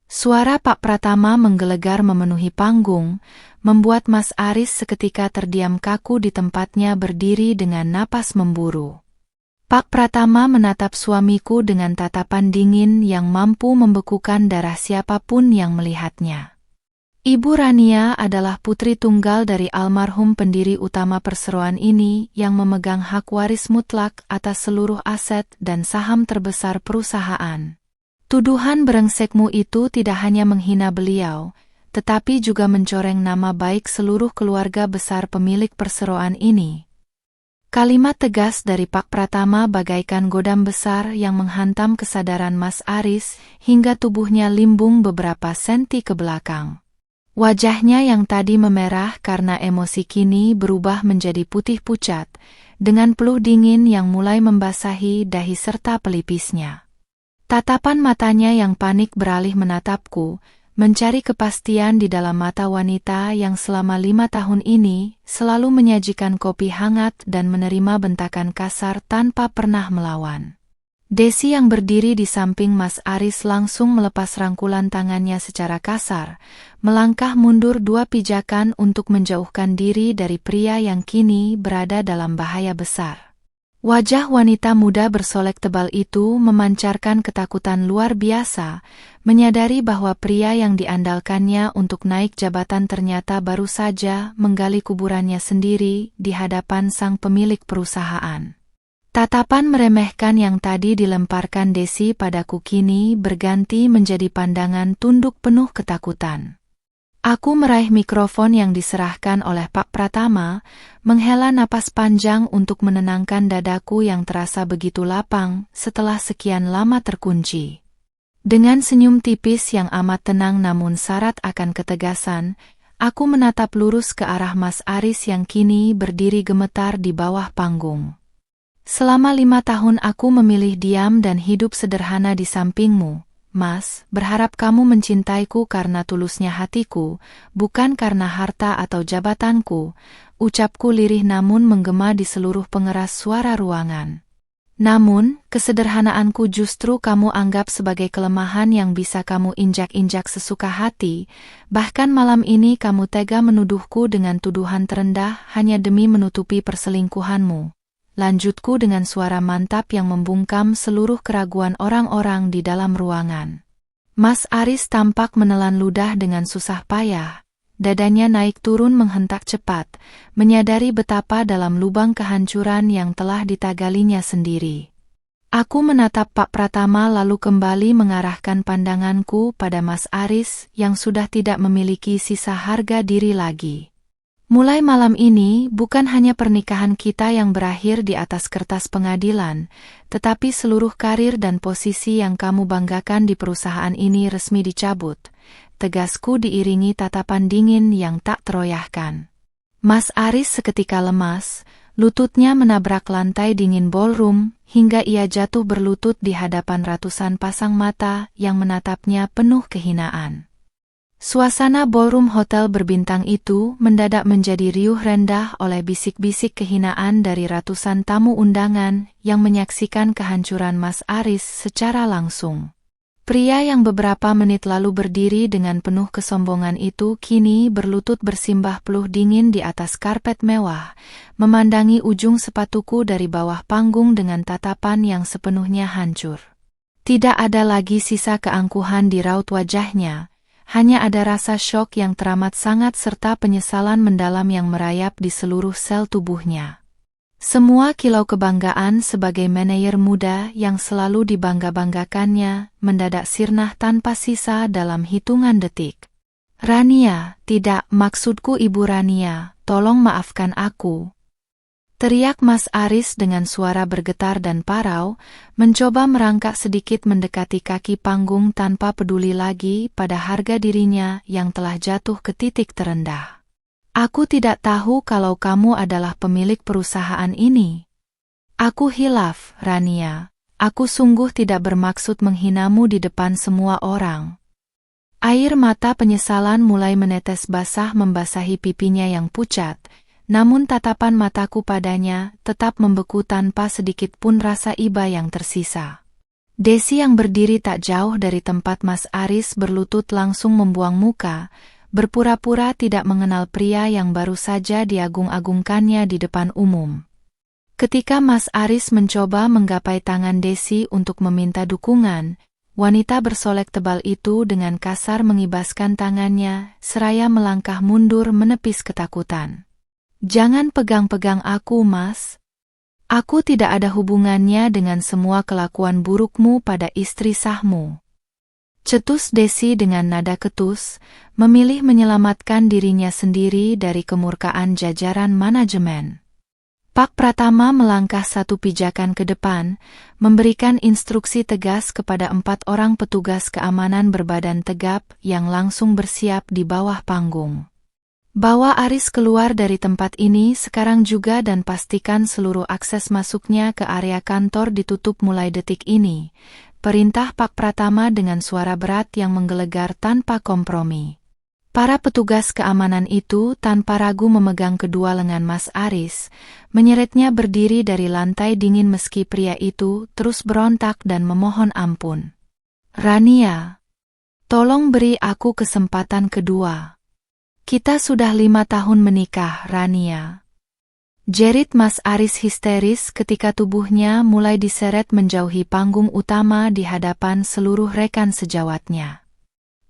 Suara Pak Pratama menggelegar memenuhi panggung, membuat Mas Aris seketika terdiam kaku di tempatnya berdiri dengan napas memburu. Pak Pratama menatap suamiku dengan tatapan dingin yang mampu membekukan darah siapapun yang melihatnya. Ibu Rania adalah putri tunggal dari almarhum pendiri utama perseroan ini yang memegang hak waris mutlak atas seluruh aset dan saham terbesar perusahaan. Tuduhan brengsekmu itu tidak hanya menghina beliau, tetapi juga mencoreng nama baik seluruh keluarga besar pemilik perseroan ini. Kalimat tegas dari Pak Pratama bagaikan godam besar yang menghantam kesadaran Mas Aris hingga tubuhnya limbung beberapa senti ke belakang. Wajahnya yang tadi memerah karena emosi kini berubah menjadi putih pucat, dengan peluh dingin yang mulai membasahi dahi serta pelipisnya. Tatapan matanya yang panik beralih menatapku, mencari kepastian di dalam mata wanita yang selama 5 tahun ini selalu menyajikan kopi hangat dan menerima bentakan kasar tanpa pernah melawan. Desi yang berdiri di samping Mas Aris langsung melepas rangkulan tangannya secara kasar, melangkah mundur 2 pijakan untuk menjauhkan diri dari pria yang kini berada dalam bahaya besar. Wajah wanita muda bersolek tebal itu memancarkan ketakutan luar biasa, menyadari bahwa pria yang diandalkannya untuk naik jabatan ternyata baru saja menggali kuburannya sendiri di hadapan sang pemilik perusahaan. Tatapan meremehkan yang tadi dilemparkan Desi padaku kini berganti menjadi pandangan tunduk penuh ketakutan. Aku meraih mikrofon yang diserahkan oleh Pak Pratama, menghela napas panjang untuk menenangkan dadaku yang terasa begitu lapang setelah sekian lama terkunci. Dengan senyum tipis yang amat tenang namun syarat akan ketegasan, aku menatap lurus ke arah Mas Aris yang kini berdiri gemetar di bawah panggung. Selama 5 tahun aku memilih diam dan hidup sederhana di sampingmu, Mas, berharap kamu mencintaiku karena tulusnya hatiku, bukan karena harta atau jabatanku, ucapku lirih namun menggema di seluruh pengeras suara ruangan. Namun, kesederhanaanku justru kamu anggap sebagai kelemahan yang bisa kamu injak-injak sesuka hati, bahkan malam ini kamu tega menuduhku dengan tuduhan terendah hanya demi menutupi perselingkuhanmu. Lanjutku dengan suara mantap yang membungkam seluruh keraguan orang-orang di dalam ruangan. Mas Aris tampak menelan ludah dengan susah payah. Dadanya naik turun menghentak cepat, menyadari betapa dalam lubang kehancuran yang telah ditagalinya sendiri. Aku menatap Pak Pratama lalu kembali mengarahkan pandanganku pada Mas Aris yang sudah tidak memiliki sisa harga diri lagi. Mulai malam ini, bukan hanya pernikahan kita yang berakhir di atas kertas pengadilan, tetapi seluruh karir dan posisi yang kamu banggakan di perusahaan ini resmi dicabut. Tegasku diiringi tatapan dingin yang tak teroyahkan. Mas Aris seketika lemas, lututnya menabrak lantai dingin ballroom, hingga ia jatuh berlutut di hadapan ratusan pasang mata yang menatapnya penuh kehinaan. Suasana ballroom hotel berbintang itu mendadak menjadi riuh rendah oleh bisik-bisik kehinaan dari ratusan tamu undangan yang menyaksikan kehancuran Mas Aris secara langsung. Pria yang beberapa menit lalu berdiri dengan penuh kesombongan itu kini berlutut bersimbah peluh dingin di atas karpet mewah, memandangi ujung sepatuku dari bawah panggung dengan tatapan yang sepenuhnya hancur. Tidak ada lagi sisa keangkuhan di raut wajahnya, hanya ada rasa syok yang teramat sangat serta penyesalan mendalam yang merayap di seluruh sel tubuhnya. Semua kilau kebanggaan sebagai manajer muda yang selalu dibangga-banggakannya mendadak sirna tanpa sisa dalam hitungan detik. "Rania, tidak, maksudku Ibu Rania, tolong maafkan aku," teriak Mas Aris dengan suara bergetar dan parau, mencoba merangkak sedikit mendekati kaki panggung tanpa peduli lagi pada harga dirinya yang telah jatuh ke titik terendah. "Aku tidak tahu kalau kamu adalah pemilik perusahaan ini." "Aku hilaf, Rania. Aku sungguh tidak bermaksud menghinamu di depan semua orang." Air mata penyesalan mulai menetes basah membasahi pipinya yang pucat, namun tatapan mataku padanya tetap membeku tanpa sedikit pun rasa iba yang tersisa. Desi yang berdiri tak jauh dari tempat Mas Aris berlutut langsung membuang muka, berpura-pura tidak mengenal pria yang baru saja diagung-agungkannya di depan umum. Ketika Mas Aris mencoba menggapai tangan Desi untuk meminta dukungan, wanita bersolek tebal itu dengan kasar mengibaskan tangannya, seraya melangkah mundur menepis ketakutan. "Jangan pegang-pegang aku, Mas. Aku tidak ada hubungannya dengan semua kelakuan burukmu pada istri sahmu," cetus Desi dengan nada ketus, memilih menyelamatkan dirinya sendiri dari kemurkaan jajaran manajemen. Pak Pratama melangkah satu pijakan ke depan, memberikan instruksi tegas kepada 4 orang petugas keamanan berbadan tegap yang langsung bersiap di bawah panggung. "Bawa Aris keluar dari tempat ini sekarang juga dan pastikan seluruh akses masuknya ke area kantor ditutup mulai detik ini," perintah Pak Pratama dengan suara berat yang menggelegar tanpa kompromi. Para petugas keamanan itu tanpa ragu memegang kedua lengan Mas Aris, menyeretnya berdiri dari lantai dingin meski pria itu terus berontak dan memohon ampun. "Rania, tolong beri aku kesempatan kedua. Kita sudah 5 tahun menikah, Rania," jerit Mas Aris histeris ketika tubuhnya mulai diseret menjauhi panggung utama di hadapan seluruh rekan sejawatnya.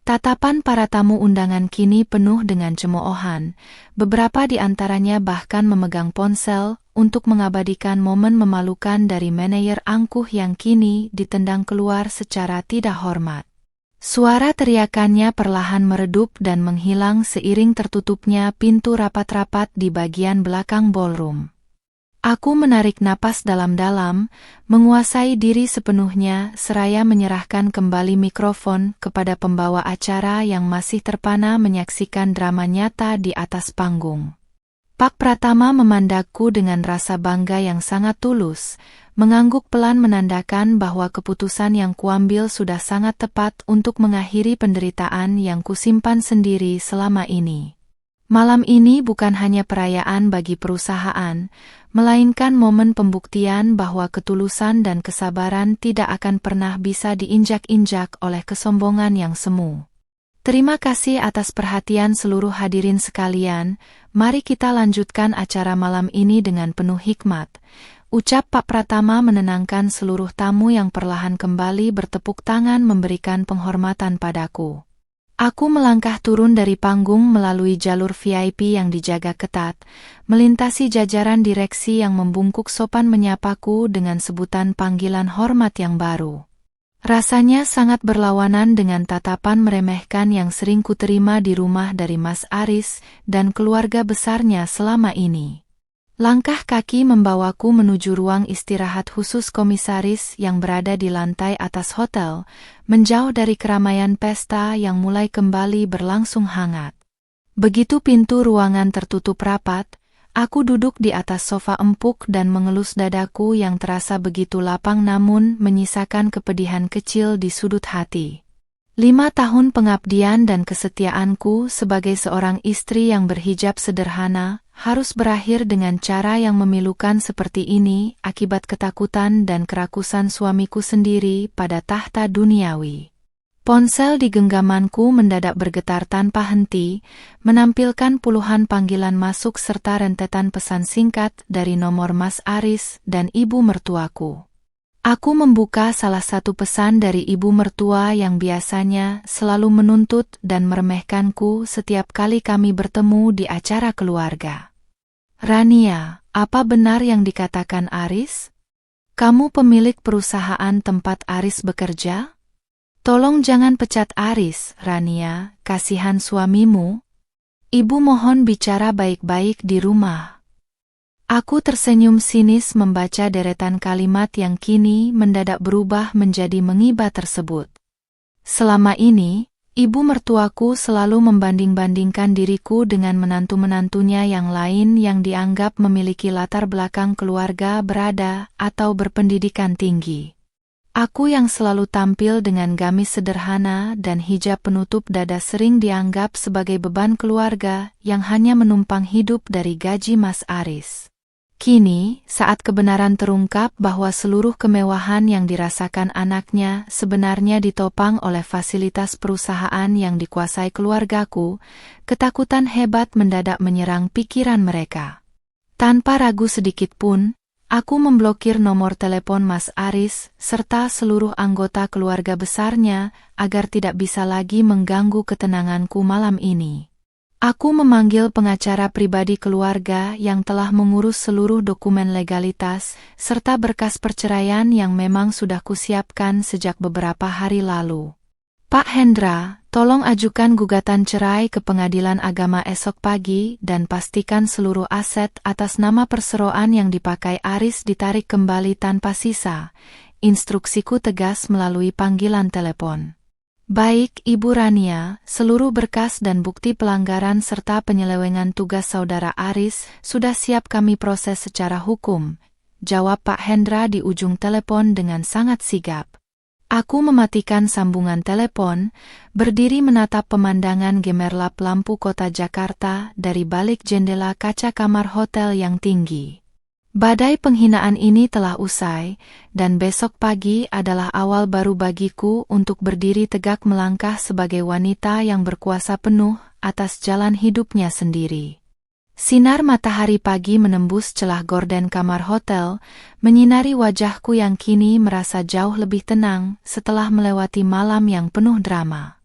Tatapan para tamu undangan kini penuh dengan cemoohan, beberapa di antaranya bahkan memegang ponsel untuk mengabadikan momen memalukan dari manajer angkuh yang kini ditendang keluar secara tidak hormat. Suara teriakannya perlahan meredup dan menghilang seiring tertutupnya pintu rapat-rapat di bagian belakang ballroom. Aku menarik napas dalam-dalam, menguasai diri sepenuhnya seraya menyerahkan kembali mikrofon kepada pembawa acara yang masih terpana menyaksikan drama nyata di atas panggung. Pak Pratama memandangku dengan rasa bangga yang sangat tulus, mengangguk pelan menandakan bahwa keputusan yang kuambil sudah sangat tepat untuk mengakhiri penderitaan yang kusimpan sendiri selama ini. Malam ini bukan hanya perayaan bagi perusahaan, melainkan momen pembuktian bahwa ketulusan dan kesabaran tidak akan pernah bisa diinjak-injak oleh kesombongan yang semu. Terima kasih atas perhatian seluruh hadirin sekalian, mari kita lanjutkan acara malam ini dengan penuh hikmat, ucap Pak Pratama menenangkan seluruh tamu yang perlahan kembali bertepuk tangan memberikan penghormatan padaku. Aku melangkah turun dari panggung melalui jalur VIP yang dijaga ketat, melintasi jajaran direksi yang membungkuk sopan menyapaku dengan sebutan panggilan hormat yang baru. Rasanya sangat berlawanan dengan tatapan meremehkan yang sering kuterima di rumah dari Mas Aris dan keluarga besarnya selama ini. Langkah kaki membawaku menuju ruang istirahat khusus komisaris yang berada di lantai atas hotel, menjauh dari keramaian pesta yang mulai kembali berlangsung hangat. Begitu pintu ruangan tertutup rapat, aku duduk di atas sofa empuk dan mengelus dadaku yang terasa begitu lapang namun menyisakan kepedihan kecil di sudut hati. 5 tahun pengabdian dan kesetiaanku sebagai seorang istri yang berhijab sederhana harus berakhir dengan cara yang memilukan seperti ini akibat ketakutan dan kerakusan suamiku sendiri pada tahta duniawi. Ponsel di genggamanku mendadak bergetar tanpa henti, menampilkan puluhan panggilan masuk serta rentetan pesan singkat dari nomor Mas Aris dan ibu mertuaku. Aku membuka salah satu pesan dari ibu mertua yang biasanya selalu menuntut dan meremehkanku setiap kali kami bertemu di acara keluarga. "Rania, apa benar yang dikatakan Aris? Kamu pemilik perusahaan tempat Aris bekerja? Tolong jangan pecat Aris, Rania, kasihan suamimu. Ibu mohon bicara baik-baik di rumah." Aku tersenyum sinis membaca deretan kalimat yang kini mendadak berubah menjadi mengiba tersebut. Selama ini, ibu mertuaku selalu membanding-bandingkan diriku dengan menantu-menantunya yang lain yang dianggap memiliki latar belakang keluarga berada atau berpendidikan tinggi. Aku yang selalu tampil dengan gamis sederhana dan hijab penutup dada sering dianggap sebagai beban keluarga yang hanya menumpang hidup dari gaji Mas Aris. Kini, saat kebenaran terungkap bahwa seluruh kemewahan yang dirasakan anaknya sebenarnya ditopang oleh fasilitas perusahaan yang dikuasai keluargaku, ketakutan hebat mendadak menyerang pikiran mereka. Tanpa ragu sedikit pun, aku memblokir nomor telepon Mas Aris serta seluruh anggota keluarga besarnya agar tidak bisa lagi mengganggu ketenanganku malam ini. Aku memanggil pengacara pribadi keluarga yang telah mengurus seluruh dokumen legalitas serta berkas perceraian yang memang sudah kusiapkan sejak beberapa hari lalu. "Pak Hendra, tolong ajukan gugatan cerai ke Pengadilan Agama esok pagi dan pastikan seluruh aset atas nama perseroan yang dipakai Aris ditarik kembali tanpa sisa," instruksiku tegas melalui panggilan telepon. "Baik, Ibu Rania, seluruh berkas dan bukti pelanggaran serta penyelewengan tugas saudara Aris sudah siap kami proses secara hukum," jawab Pak Hendra di ujung telepon dengan sangat sigap. Aku mematikan sambungan telepon, berdiri menatap pemandangan gemerlap lampu kota Jakarta dari balik jendela kaca kamar hotel yang tinggi. Badai penghinaan ini telah usai, dan besok pagi adalah awal baru bagiku untuk berdiri tegak melangkah sebagai wanita yang berkuasa penuh atas jalan hidupnya sendiri. Sinar matahari pagi menembus celah gorden kamar hotel, menyinari wajahku yang kini merasa jauh lebih tenang setelah melewati malam yang penuh drama.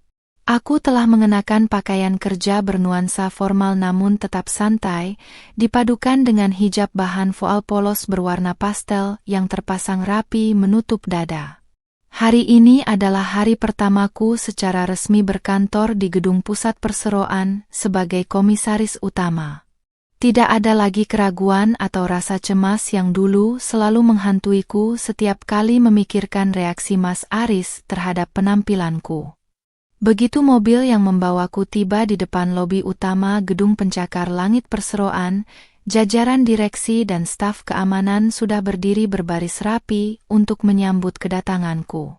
Aku telah mengenakan pakaian kerja bernuansa formal namun tetap santai, dipadukan dengan hijab bahan voal polos berwarna pastel yang terpasang rapi menutup dada. Hari ini adalah hari pertamaku secara resmi berkantor di gedung pusat perseroan sebagai komisaris utama. Tidak ada lagi keraguan atau rasa cemas yang dulu selalu menghantuiku setiap kali memikirkan reaksi Mas Aris terhadap penampilanku. Begitu mobil yang membawaku tiba di depan lobi utama gedung pencakar langit perseroan, jajaran direksi dan staf keamanan sudah berdiri berbaris rapi untuk menyambut kedatanganku.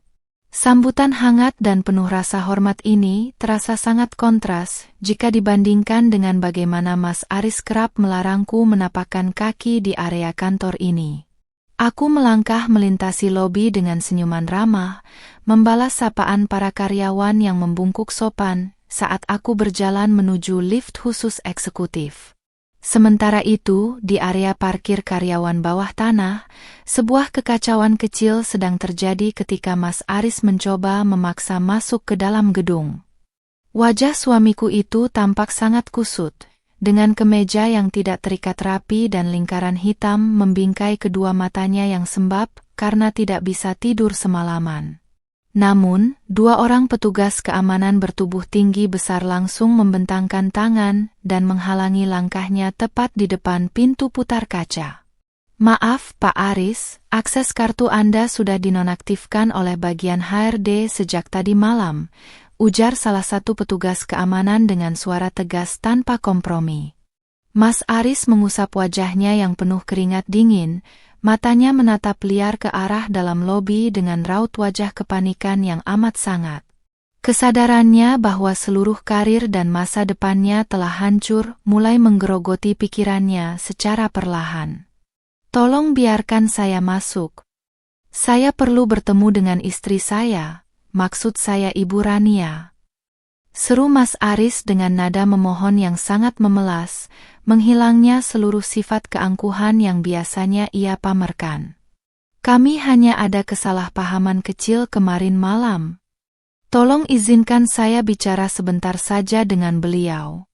Sambutan hangat dan penuh rasa hormat ini terasa sangat kontras jika dibandingkan dengan bagaimana Mas Aris kerap melarangku menapakkan kaki di area kantor ini. Aku melangkah melintasi lobi dengan senyuman ramah, membalas sapaan para karyawan yang membungkuk sopan saat aku berjalan menuju lift khusus eksekutif. Sementara itu, di area parkir karyawan bawah tanah, sebuah kekacauan kecil sedang terjadi ketika Mas Aris mencoba memaksa masuk ke dalam gedung. Wajah suamiku itu tampak sangat kusut, dengan kemeja yang tidak terikat rapi dan lingkaran hitam membingkai kedua matanya yang sembab karena tidak bisa tidur semalaman. Namun, dua orang petugas keamanan bertubuh tinggi besar langsung membentangkan tangan dan menghalangi langkahnya tepat di depan pintu putar kaca. "Maaf, Pak Aris, akses kartu Anda sudah dinonaktifkan oleh bagian HRD sejak tadi malam," ujar salah satu petugas keamanan dengan suara tegas tanpa kompromi. Mas Aris mengusap wajahnya yang penuh keringat dingin, matanya menatap liar ke arah dalam lobi dengan raut wajah kepanikan yang amat sangat. Kesadarannya bahwa seluruh karir dan masa depannya telah hancur mulai menggerogoti pikirannya secara perlahan. "Tolong biarkan saya masuk. Saya perlu bertemu dengan istri saya," maksud saya Ibu Rania. Seru Mas Aris dengan nada memohon yang sangat memelas, menghilangnya seluruh sifat keangkuhan yang biasanya ia pamerkan. Kami hanya ada kesalahpahaman kecil kemarin malam. Tolong izinkan saya bicara sebentar saja dengan beliau.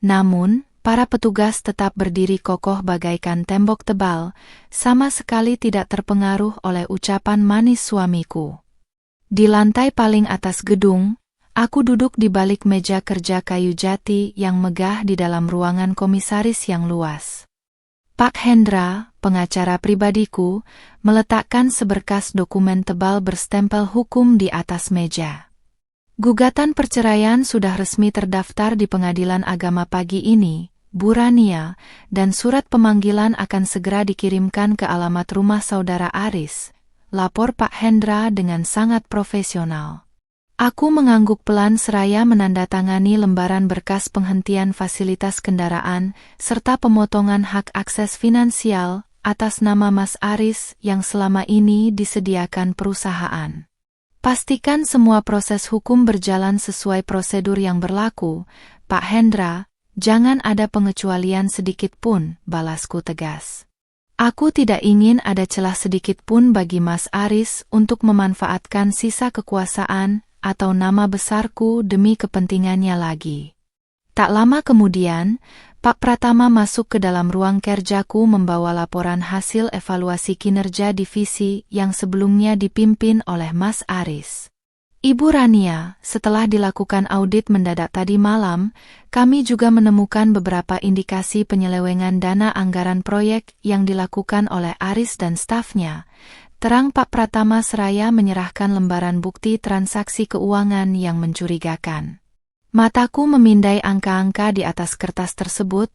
Namun, para petugas tetap berdiri kokoh bagaikan tembok tebal, sama sekali tidak terpengaruh oleh ucapan manis suamiku. Di lantai paling atas gedung, aku duduk di balik meja kerja kayu jati yang megah di dalam ruangan komisaris yang luas. Pak Hendra, pengacara pribadiku, meletakkan seberkas dokumen tebal berstempel hukum di atas meja. Gugatan perceraian sudah resmi terdaftar di Pengadilan Agama pagi ini, Bu Rania, dan surat pemanggilan akan segera dikirimkan ke alamat rumah saudara Aris, lapor Pak Hendra dengan sangat profesional. Aku mengangguk pelan seraya menandatangani lembaran berkas penghentian fasilitas kendaraan serta pemotongan hak akses finansial atas nama Mas Aris yang selama ini disediakan perusahaan. Pastikan semua proses hukum berjalan sesuai prosedur yang berlaku, Pak Hendra, jangan ada pengecualian sedikit pun, balasku tegas. Aku tidak ingin ada celah sedikit pun bagi Mas Aris untuk memanfaatkan sisa kekuasaan atau nama besarku demi kepentingannya lagi. Tak lama kemudian, Pak Pratama masuk ke dalam ruang kerjaku membawa laporan hasil evaluasi kinerja divisi yang sebelumnya dipimpin oleh Mas Aris. Ibu Rania, setelah dilakukan audit mendadak tadi malam, kami juga menemukan beberapa indikasi penyelewengan dana anggaran proyek yang dilakukan oleh Aris dan stafnya. Terang Pak Pratama seraya menyerahkan lembaran bukti transaksi keuangan yang mencurigakan. Mataku memindai angka-angka di atas kertas tersebut,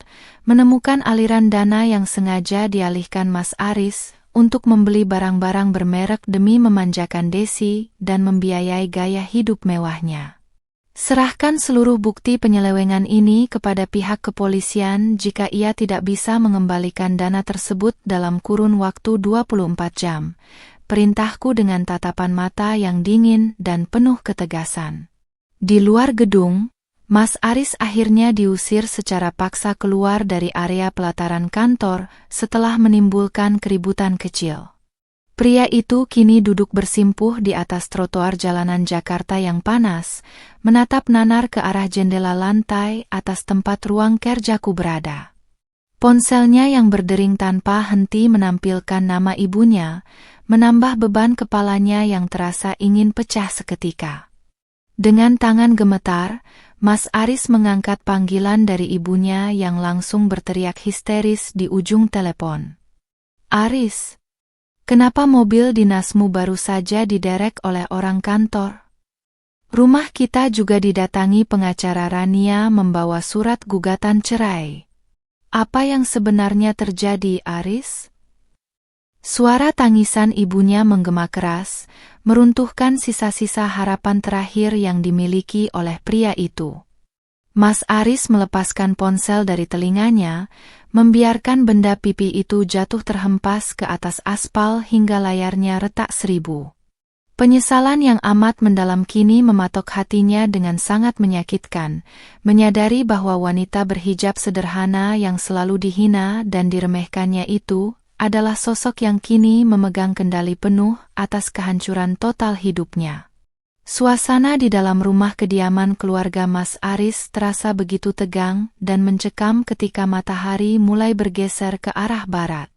menemukan aliran dana yang sengaja dialihkan Mas Aris untuk membeli barang-barang bermerek demi memanjakan Desi dan membiayai gaya hidup mewahnya. Serahkan seluruh bukti penyelewengan ini kepada pihak kepolisian jika ia tidak bisa mengembalikan dana tersebut dalam kurun waktu 24 jam. Perintahku dengan tatapan mata yang dingin dan penuh ketegasan. Di luar gedung, Mas Aris akhirnya diusir secara paksa keluar dari area pelataran kantor setelah menimbulkan keributan kecil. Pria itu kini duduk bersimpuh di atas trotoar jalanan Jakarta yang panas, menatap nanar ke arah jendela lantai atas tempat ruang kerjaku berada. Ponselnya yang berdering tanpa henti menampilkan nama ibunya, menambah beban kepalanya yang terasa ingin pecah seketika. Dengan tangan gemetar, Mas Aris mengangkat panggilan dari ibunya yang langsung berteriak histeris di ujung telepon. "Aris, kenapa mobil dinasmu baru saja diderek oleh orang kantor? Rumah kita juga didatangi pengacara Rania membawa surat gugatan cerai. Apa yang sebenarnya terjadi, Aris?" Suara tangisan ibunya menggema keras, meruntuhkan sisa-sisa harapan terakhir yang dimiliki oleh pria itu. Mas Aris melepaskan ponsel dari telinganya, membiarkan benda pipi itu jatuh terhempas ke atas aspal hingga layarnya retak 1000. Penyesalan yang amat mendalam kini mematok hatinya dengan sangat menyakitkan, menyadari bahwa wanita berhijab sederhana yang selalu dihina dan diremehkannya itu adalah sosok yang kini memegang kendali penuh atas kehancuran total hidupnya. Suasana di dalam rumah kediaman keluarga Mas Aris terasa begitu tegang dan mencekam ketika matahari mulai bergeser ke arah barat.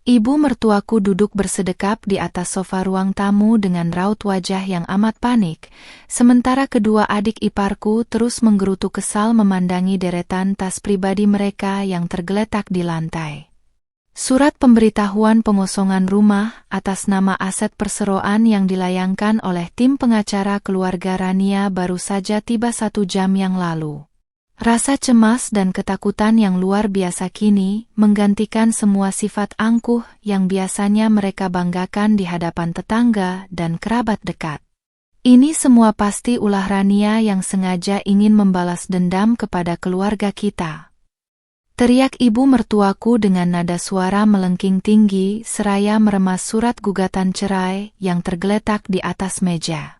Ibu mertuaku duduk bersedekap di atas sofa ruang tamu dengan raut wajah yang amat panik, sementara kedua adik iparku terus menggerutu kesal memandangi deretan tas pribadi mereka yang tergeletak di lantai. Surat pemberitahuan pengosongan rumah atas nama aset perseroan yang dilayangkan oleh tim pengacara keluarga Rania baru saja tiba 1 jam yang lalu. Rasa cemas dan ketakutan yang luar biasa kini menggantikan semua sifat angkuh yang biasanya mereka banggakan di hadapan tetangga dan kerabat dekat. Ini semua pasti ulah Rania yang sengaja ingin membalas dendam kepada keluarga kita. Teriak ibu mertuaku dengan nada suara melengking tinggi seraya meremas surat gugatan cerai yang tergeletak di atas meja.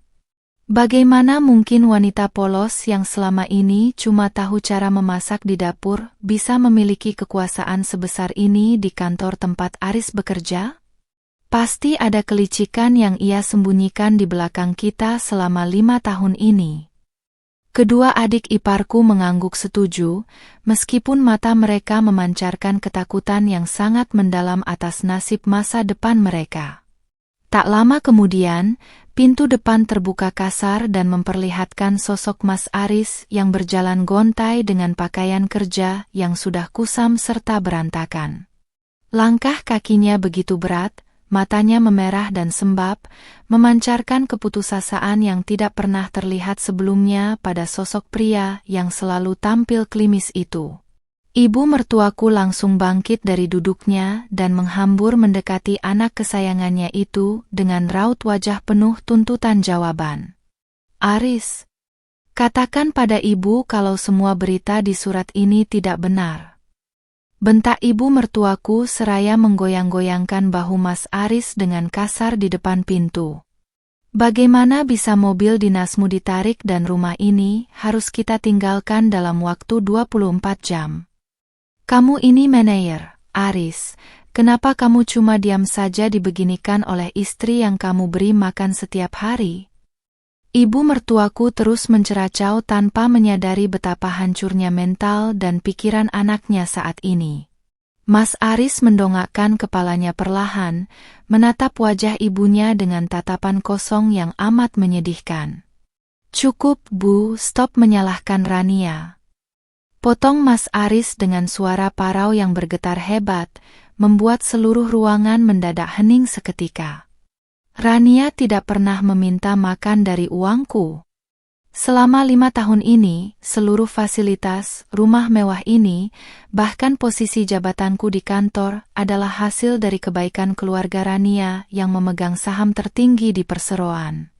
Bagaimana mungkin wanita polos yang selama ini cuma tahu cara memasak di dapur bisa memiliki kekuasaan sebesar ini di kantor tempat Aris bekerja? Pasti ada kelicikan yang ia sembunyikan di belakang kita selama 5 tahun ini. Kedua adik iparku mengangguk setuju, meskipun mata mereka memancarkan ketakutan yang sangat mendalam atas nasib masa depan mereka. Tak lama kemudian, pintu depan terbuka kasar dan memperlihatkan sosok Mas Aris yang berjalan gontai dengan pakaian kerja yang sudah kusam serta berantakan. Langkah kakinya begitu berat, matanya memerah dan sembab, memancarkan keputusasaan yang tidak pernah terlihat sebelumnya pada sosok pria yang selalu tampil klimis itu. Ibu mertuaku langsung bangkit dari duduknya dan menghambur mendekati anak kesayangannya itu dengan raut wajah penuh tuntutan jawaban. "Aris, katakan pada ibu kalau semua berita di surat ini tidak benar." Bentak ibu mertuaku seraya menggoyang-goyangkan bahu Mas Aris dengan kasar di depan pintu. "Bagaimana bisa mobil dinasmu ditarik dan rumah ini harus kita tinggalkan dalam waktu 24 jam? Kamu ini manajer, Aris, kenapa kamu cuma diam saja dibeginikan oleh istri yang kamu beri makan setiap hari?" Ibu mertuaku terus menceracau tanpa menyadari betapa hancurnya mental dan pikiran anaknya saat ini. Mas Aris mendongakkan kepalanya perlahan, menatap wajah ibunya dengan tatapan kosong yang amat menyedihkan. "Cukup, Bu, stop menyalahkan Rania," potong Mas Aris dengan suara parau yang bergetar hebat, membuat seluruh ruangan mendadak hening seketika. "Rania tidak pernah meminta makan dari uangku. Selama 5 tahun ini, seluruh fasilitas, rumah mewah ini, bahkan posisi jabatanku di kantor, adalah hasil dari kebaikan keluarga Rania yang memegang saham tertinggi di perseroan."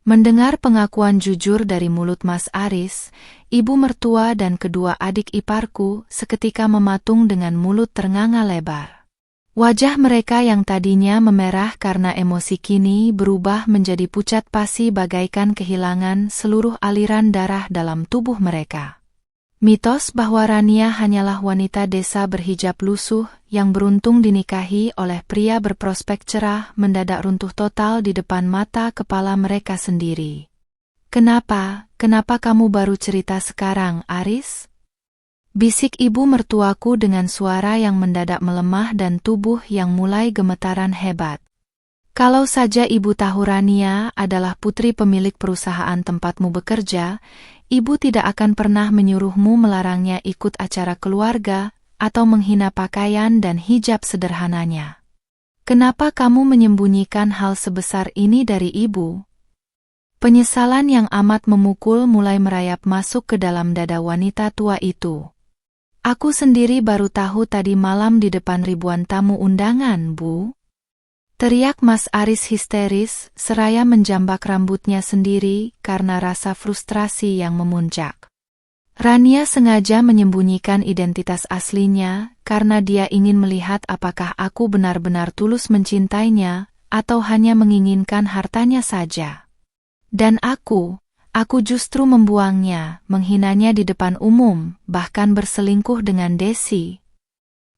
Mendengar pengakuan jujur dari mulut Mas Aris, ibu mertua dan kedua adik iparku seketika mematung dengan mulut ternganga lebar. Wajah mereka yang tadinya memerah karena emosi kini berubah menjadi pucat pasi bagaikan kehilangan seluruh aliran darah dalam tubuh mereka. Mitos bahwa Rania hanyalah wanita desa berhijab lusuh yang beruntung dinikahi oleh pria berprospek cerah mendadak runtuh total di depan mata kepala mereka sendiri. Kenapa kamu baru cerita sekarang, Aris?" Bisik ibu mertuaku dengan suara yang mendadak melemah dan tubuh yang mulai gemetaran hebat. "Kalau saja ibu tahu Rania adalah putri pemilik perusahaan tempatmu bekerja, ibu tidak akan pernah menyuruhmu melarangnya ikut acara keluarga atau menghina pakaian dan hijab sederhananya. Kenapa kamu menyembunyikan hal sebesar ini dari ibu?" Penyesalan yang amat memukul mulai merayap masuk ke dalam dada wanita tua itu. "Aku sendiri baru tahu tadi malam di depan ribuan tamu undangan, Bu," teriak Mas Aris histeris, seraya menjambak rambutnya sendiri karena rasa frustrasi yang memuncak. Rania sengaja menyembunyikan identitas aslinya karena dia ingin melihat apakah aku benar-benar tulus mencintainya atau hanya menginginkan hartanya saja. Dan aku justru membuangnya, menghinanya di depan umum, bahkan berselingkuh dengan Desi.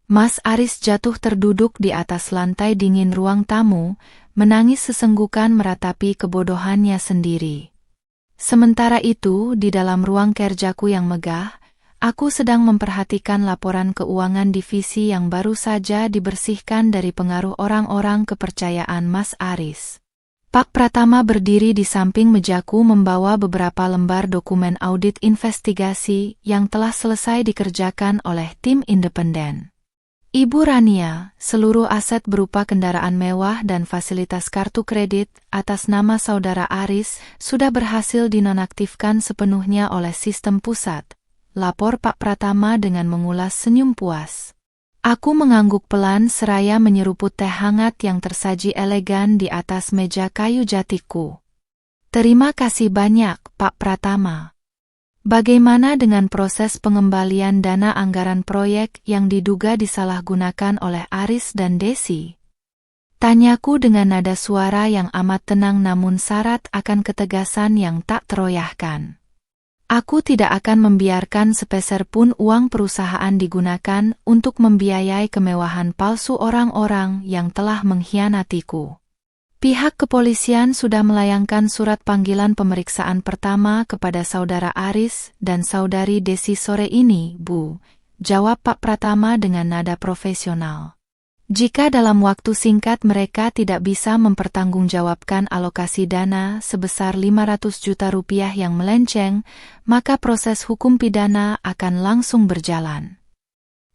Mas Aris jatuh terduduk di atas lantai dingin ruang tamu, menangis sesenggukan meratapi kebodohannya sendiri. Sementara itu, di dalam ruang kerjaku yang megah, aku sedang memperhatikan laporan keuangan divisi yang baru saja dibersihkan dari pengaruh orang-orang kepercayaan Mas Aris. Pak Pratama berdiri di samping mejaku membawa beberapa lembar dokumen audit investigasi yang telah selesai dikerjakan oleh tim independen. "Ibu Rania, seluruh aset berupa kendaraan mewah dan fasilitas kartu kredit atas nama saudara Aris sudah berhasil dinonaktifkan sepenuhnya oleh sistem pusat," lapor Pak Pratama dengan mengulas senyum puas. Aku mengangguk pelan seraya menyeruput teh hangat yang tersaji elegan di atas meja kayu jatiku. "Terima kasih banyak, Pak Pratama. Bagaimana dengan proses pengembalian dana anggaran proyek yang diduga disalahgunakan oleh Aris dan Desi?" Tanyaku dengan nada suara yang amat tenang namun syarat akan ketegasan yang tak teroyahkan. Aku tidak akan membiarkan sepeser pun uang perusahaan digunakan untuk membiayai kemewahan palsu orang-orang yang telah mengkhianatiku. Pihak kepolisian sudah melayangkan surat panggilan pemeriksaan pertama kepada Saudara Aris dan Saudari Desi sore ini, Bu, jawab Pak Pratama dengan nada profesional. Jika dalam waktu singkat mereka tidak bisa mempertanggungjawabkan alokasi dana sebesar 500 juta rupiah yang melenceng, maka proses hukum pidana akan langsung berjalan.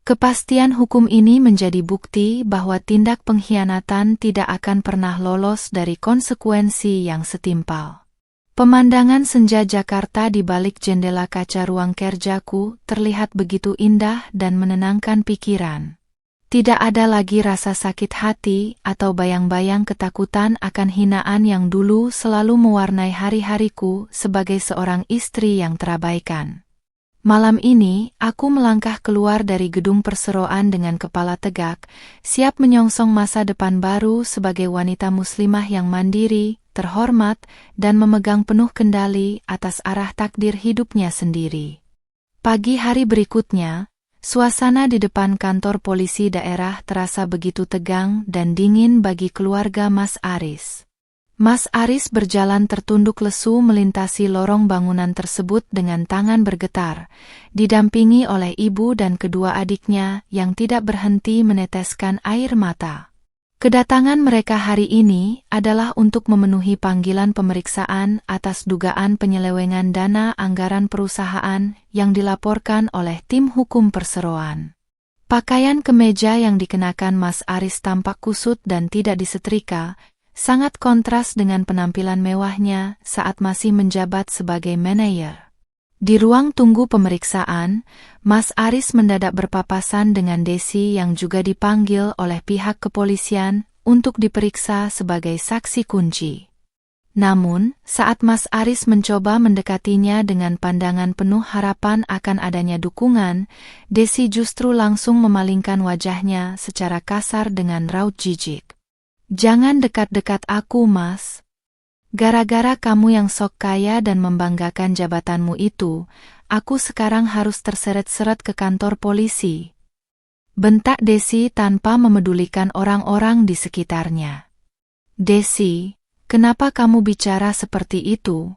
Kepastian hukum ini menjadi bukti bahwa tindak pengkhianatan tidak akan pernah lolos dari konsekuensi yang setimpal. Pemandangan senja Jakarta di balik jendela kaca ruang kerjaku terlihat begitu indah dan menenangkan pikiran. Tidak ada lagi rasa sakit hati atau bayang-bayang ketakutan akan hinaan yang dulu selalu mewarnai hari-hariku sebagai seorang istri yang terabaikan. Malam ini, aku melangkah keluar dari gedung perseroan dengan kepala tegak, siap menyongsong masa depan baru sebagai wanita muslimah yang mandiri, terhormat, dan memegang penuh kendali atas arah takdir hidupnya sendiri. Pagi hari berikutnya, suasana di depan kantor polisi daerah terasa begitu tegang dan dingin bagi keluarga Mas Aris. Mas Aris berjalan tertunduk lesu melintasi lorong bangunan tersebut dengan tangan bergetar, didampingi oleh ibu dan kedua adiknya yang tidak berhenti meneteskan air mata. Kedatangan mereka hari ini adalah untuk memenuhi panggilan pemeriksaan atas dugaan penyelewengan dana anggaran perusahaan yang dilaporkan oleh tim hukum perseroan. Pakaian kemeja yang dikenakan Mas Aris tampak kusut dan tidak disetrika, sangat kontras dengan penampilan mewahnya saat masih menjabat sebagai manajer. Di ruang tunggu pemeriksaan, Mas Aris mendadak berpapasan dengan Desi yang juga dipanggil oleh pihak kepolisian untuk diperiksa sebagai saksi kunci. Namun, saat Mas Aris mencoba mendekatinya dengan pandangan penuh harapan akan adanya dukungan, Desi justru langsung memalingkan wajahnya secara kasar dengan raut jijik. "Jangan dekat-dekat aku, Mas. Gara-gara kamu yang sok kaya dan membanggakan jabatanmu itu, aku sekarang harus terseret-seret ke kantor polisi," bentak Desi tanpa memedulikan orang-orang di sekitarnya. "Desi, kenapa kamu bicara seperti itu?"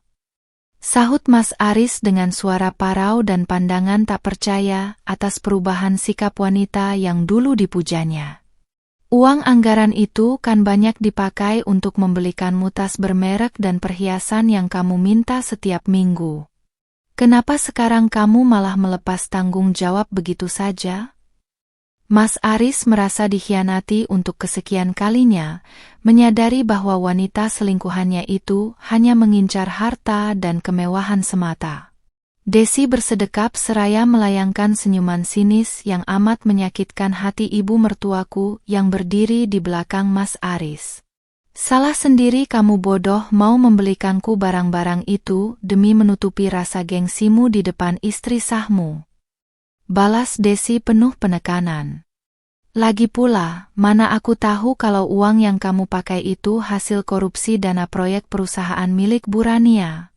sahut Mas Aris dengan suara parau dan pandangan tak percaya atas perubahan sikap wanita yang dulu dipujanya. "Uang anggaran itu kan banyak dipakai untuk membelikanmu tas bermerek dan perhiasan yang kamu minta setiap minggu. Kenapa sekarang kamu malah melepas tanggung jawab begitu saja?" Mas Aris merasa dikhianati untuk kesekian kalinya, menyadari bahwa wanita selingkuhannya itu hanya mengincar harta dan kemewahan semata. Desi bersedekap seraya melayangkan senyuman sinis yang amat menyakitkan hati ibu mertuaku yang berdiri di belakang Mas Aris. "Salah sendiri kamu bodoh mau membelikanku barang-barang itu demi menutupi rasa gengsimu di depan istri sahmu," balas Desi penuh penekanan. "Lagi pula, mana aku tahu kalau uang yang kamu pakai itu hasil korupsi dana proyek perusahaan milik Burania.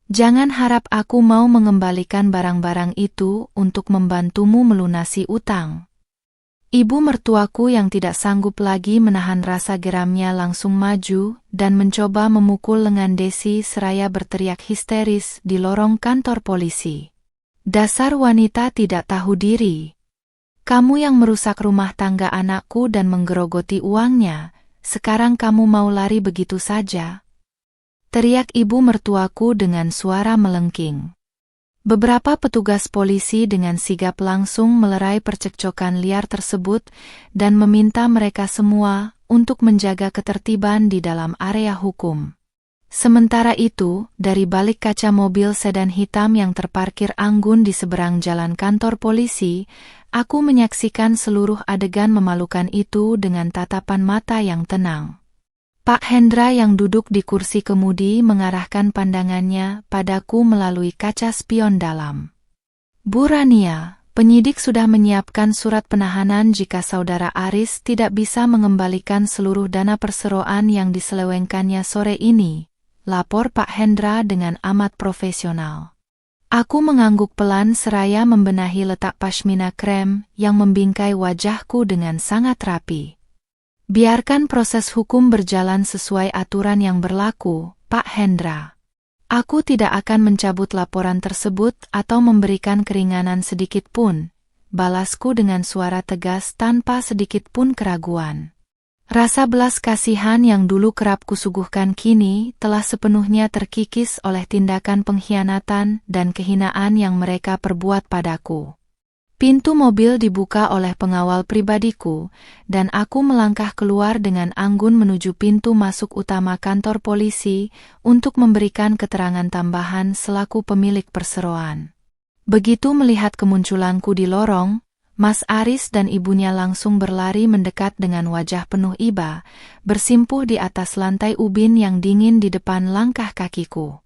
Jangan harap aku mau mengembalikan barang-barang itu untuk membantumu melunasi utang." Ibu mertuaku yang tidak sanggup lagi menahan rasa geramnya langsung maju dan mencoba memukul lengan Desi seraya berteriak histeris di lorong kantor polisi. "Dasar wanita tidak tahu diri. Kamu yang merusak rumah tangga anakku dan menggerogoti uangnya, sekarang kamu mau lari begitu saja?" teriak ibu mertuaku dengan suara melengking. Beberapa petugas polisi dengan sigap langsung melerai percekcokan liar tersebut dan meminta mereka semua untuk menjaga ketertiban di dalam area hukum. Sementara itu, dari balik kaca mobil sedan hitam yang terparkir anggun di seberang jalan kantor polisi, aku menyaksikan seluruh adegan memalukan itu dengan tatapan mata yang tenang. Pak Hendra yang duduk di kursi kemudi mengarahkan pandangannya padaku melalui kaca spion dalam. "Bu Rania, Penyidik sudah menyiapkan surat penahanan jika saudara Aris tidak bisa mengembalikan seluruh dana perseroan yang diselewengkannya sore ini, lapor Pak Hendra dengan amat profesional. Aku mengangguk pelan seraya membenahi letak pashmina krem yang membingkai wajahku dengan sangat rapi. Biarkan proses hukum berjalan sesuai aturan yang berlaku, Pak Hendra. Aku tidak akan mencabut laporan tersebut atau memberikan keringanan sedikit pun, balasku dengan suara tegas tanpa sedikit pun keraguan. Rasa belas kasihan yang dulu kerap kusuguhkan kini telah sepenuhnya terkikis oleh tindakan pengkhianatan dan kehinaan yang mereka perbuat padaku. Pintu mobil dibuka oleh pengawal pribadiku, dan aku melangkah keluar dengan anggun menuju pintu masuk utama kantor polisi untuk memberikan keterangan tambahan selaku pemilik perseroan. Begitu melihat kemunculanku di lorong, Mas Aris dan ibunya langsung berlari mendekat dengan wajah penuh iba, bersimpuh di atas lantai ubin yang dingin di depan langkah kakiku.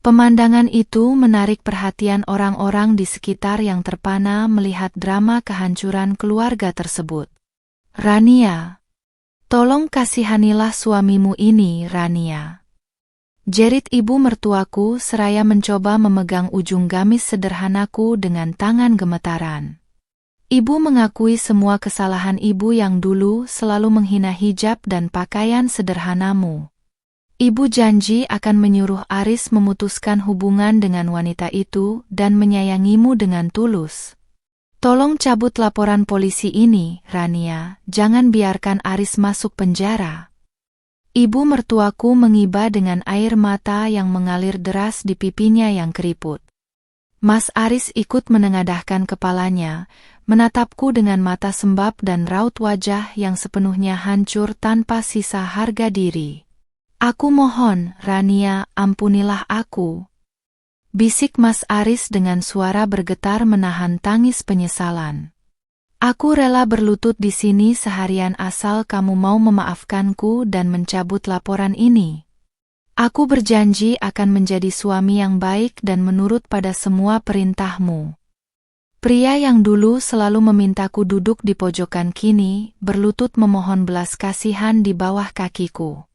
Pemandangan itu menarik perhatian orang-orang di sekitar yang terpana melihat drama kehancuran keluarga tersebut. "Rania, tolong kasihanilah suamimu ini, Rania," jerit ibu mertuaku seraya mencoba memegang ujung gamis sederhanaku dengan tangan gemetaran. Ibu mengakui semua kesalahan ibu yang dulu selalu menghina hijab dan pakaian sederhanamu. Ibu janji akan menyuruh Aris memutuskan hubungan dengan wanita itu dan menyayangimu dengan tulus. Tolong cabut laporan polisi ini, Rania, jangan biarkan Aris masuk penjara. Ibu mertuaku mengiba dengan air mata yang mengalir deras di pipinya yang keriput. Mas Aris ikut menengadahkan kepalanya, menatapku dengan mata sembab dan raut wajah yang sepenuhnya hancur tanpa sisa harga diri. "Aku mohon, Rania, ampunilah aku," bisik Mas Aris dengan suara bergetar menahan tangis penyesalan. "Aku rela berlutut di sini seharian asal kamu mau memaafkanku dan mencabut laporan ini. Aku berjanji akan menjadi suami yang baik dan menurut pada semua perintahmu." Pria yang dulu selalu memintaku duduk di pojokan kini berlutut memohon belas kasihan di bawah kakiku.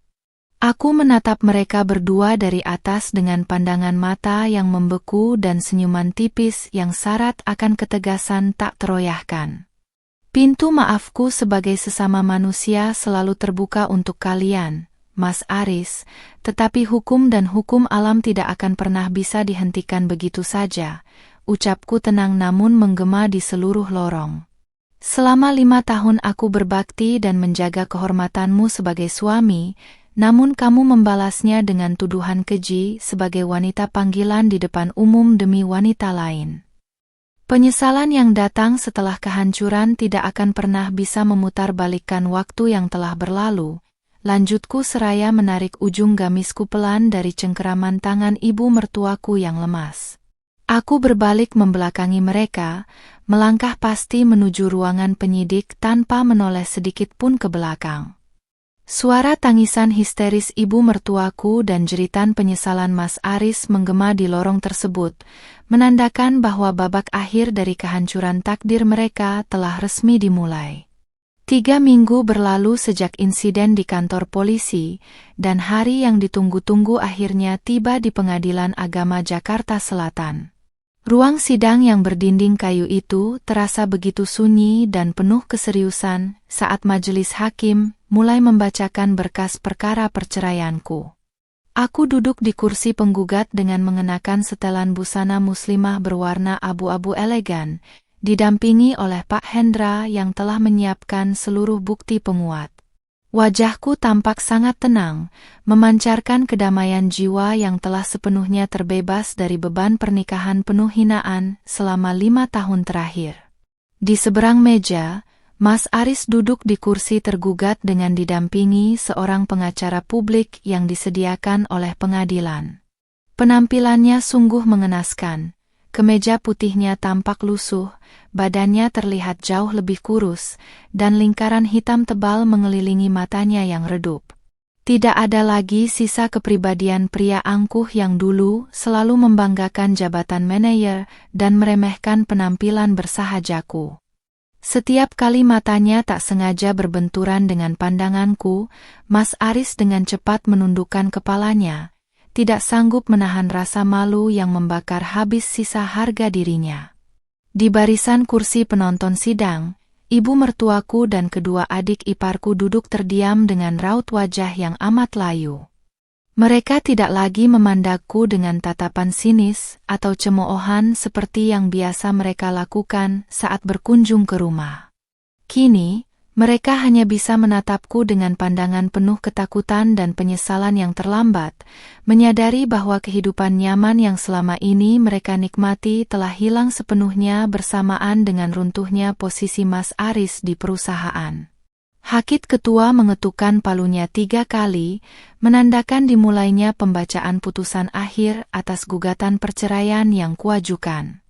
Aku menatap mereka berdua dari atas dengan pandangan mata yang membeku dan senyuman tipis yang syarat akan ketegasan tak teroyahkan. "Pintu maafku sebagai sesama manusia selalu terbuka untuk kalian, Mas Aris, tetapi hukum dan hukum alam tidak akan pernah bisa dihentikan begitu saja," ucapku tenang namun menggema di seluruh lorong. "Selama 5 tahun aku berbakti dan menjaga kehormatanmu sebagai suami, namun kamu membalasnya dengan tuduhan keji sebagai wanita panggilan di depan umum demi wanita lain. Penyesalan yang datang setelah kehancuran tidak akan pernah bisa memutarbalikkan waktu yang telah berlalu," lanjutku seraya menarik ujung gamisku pelan dari cengkeraman tangan ibu mertuaku yang lemas. Aku berbalik membelakangi mereka, melangkah pasti menuju ruangan penyidik tanpa menoleh sedikit pun ke belakang. Suara tangisan histeris ibu mertuaku dan jeritan penyesalan Mas Aris menggema di lorong tersebut, menandakan bahwa babak akhir dari kehancuran takdir mereka telah resmi dimulai. 3 minggu berlalu sejak insiden di kantor polisi, dan hari yang ditunggu-tunggu akhirnya tiba di Pengadilan Agama Jakarta Selatan. Ruang sidang yang berdinding kayu itu terasa begitu sunyi dan penuh keseriusan saat majelis hakim mulai membacakan berkas perkara perceraianku. Aku duduk di kursi penggugat dengan mengenakan setelan busana muslimah berwarna abu-abu elegan, didampingi oleh Pak Hendra yang telah menyiapkan seluruh bukti penguat. Wajahku tampak sangat tenang, memancarkan kedamaian jiwa yang telah sepenuhnya terbebas dari beban pernikahan penuh hinaan selama 5 tahun terakhir. Di seberang meja, Mas Aris duduk di kursi tergugat dengan didampingi seorang pengacara publik yang disediakan oleh pengadilan. Penampilannya sungguh mengenaskan. Kemeja putihnya tampak lusuh, badannya terlihat jauh lebih kurus, dan lingkaran hitam tebal mengelilingi matanya yang redup. Tidak ada lagi sisa kepribadian pria angkuh yang dulu selalu membanggakan jabatan manajer dan meremehkan penampilan bersahajaku. Setiap kali matanya tak sengaja berbenturan dengan pandanganku, Mas Aris dengan cepat menundukkan kepalanya, tidak sanggup menahan rasa malu yang membakar habis sisa harga dirinya. Di barisan kursi penonton sidang, ibu mertuaku dan kedua adik iparku duduk terdiam dengan raut wajah yang amat layu. Mereka tidak lagi memandangku dengan tatapan sinis atau cemoohan seperti yang biasa mereka lakukan saat berkunjung ke rumah. Kini, mereka hanya bisa menatapku dengan pandangan penuh ketakutan dan penyesalan yang terlambat, menyadari bahwa kehidupan nyaman yang selama ini mereka nikmati telah hilang sepenuhnya bersamaan dengan runtuhnya posisi Mas Aris di perusahaan. Hakit ketua mengetukkan palunya 3 kali, menandakan dimulainya pembacaan putusan akhir atas gugatan perceraian yang kuajukan.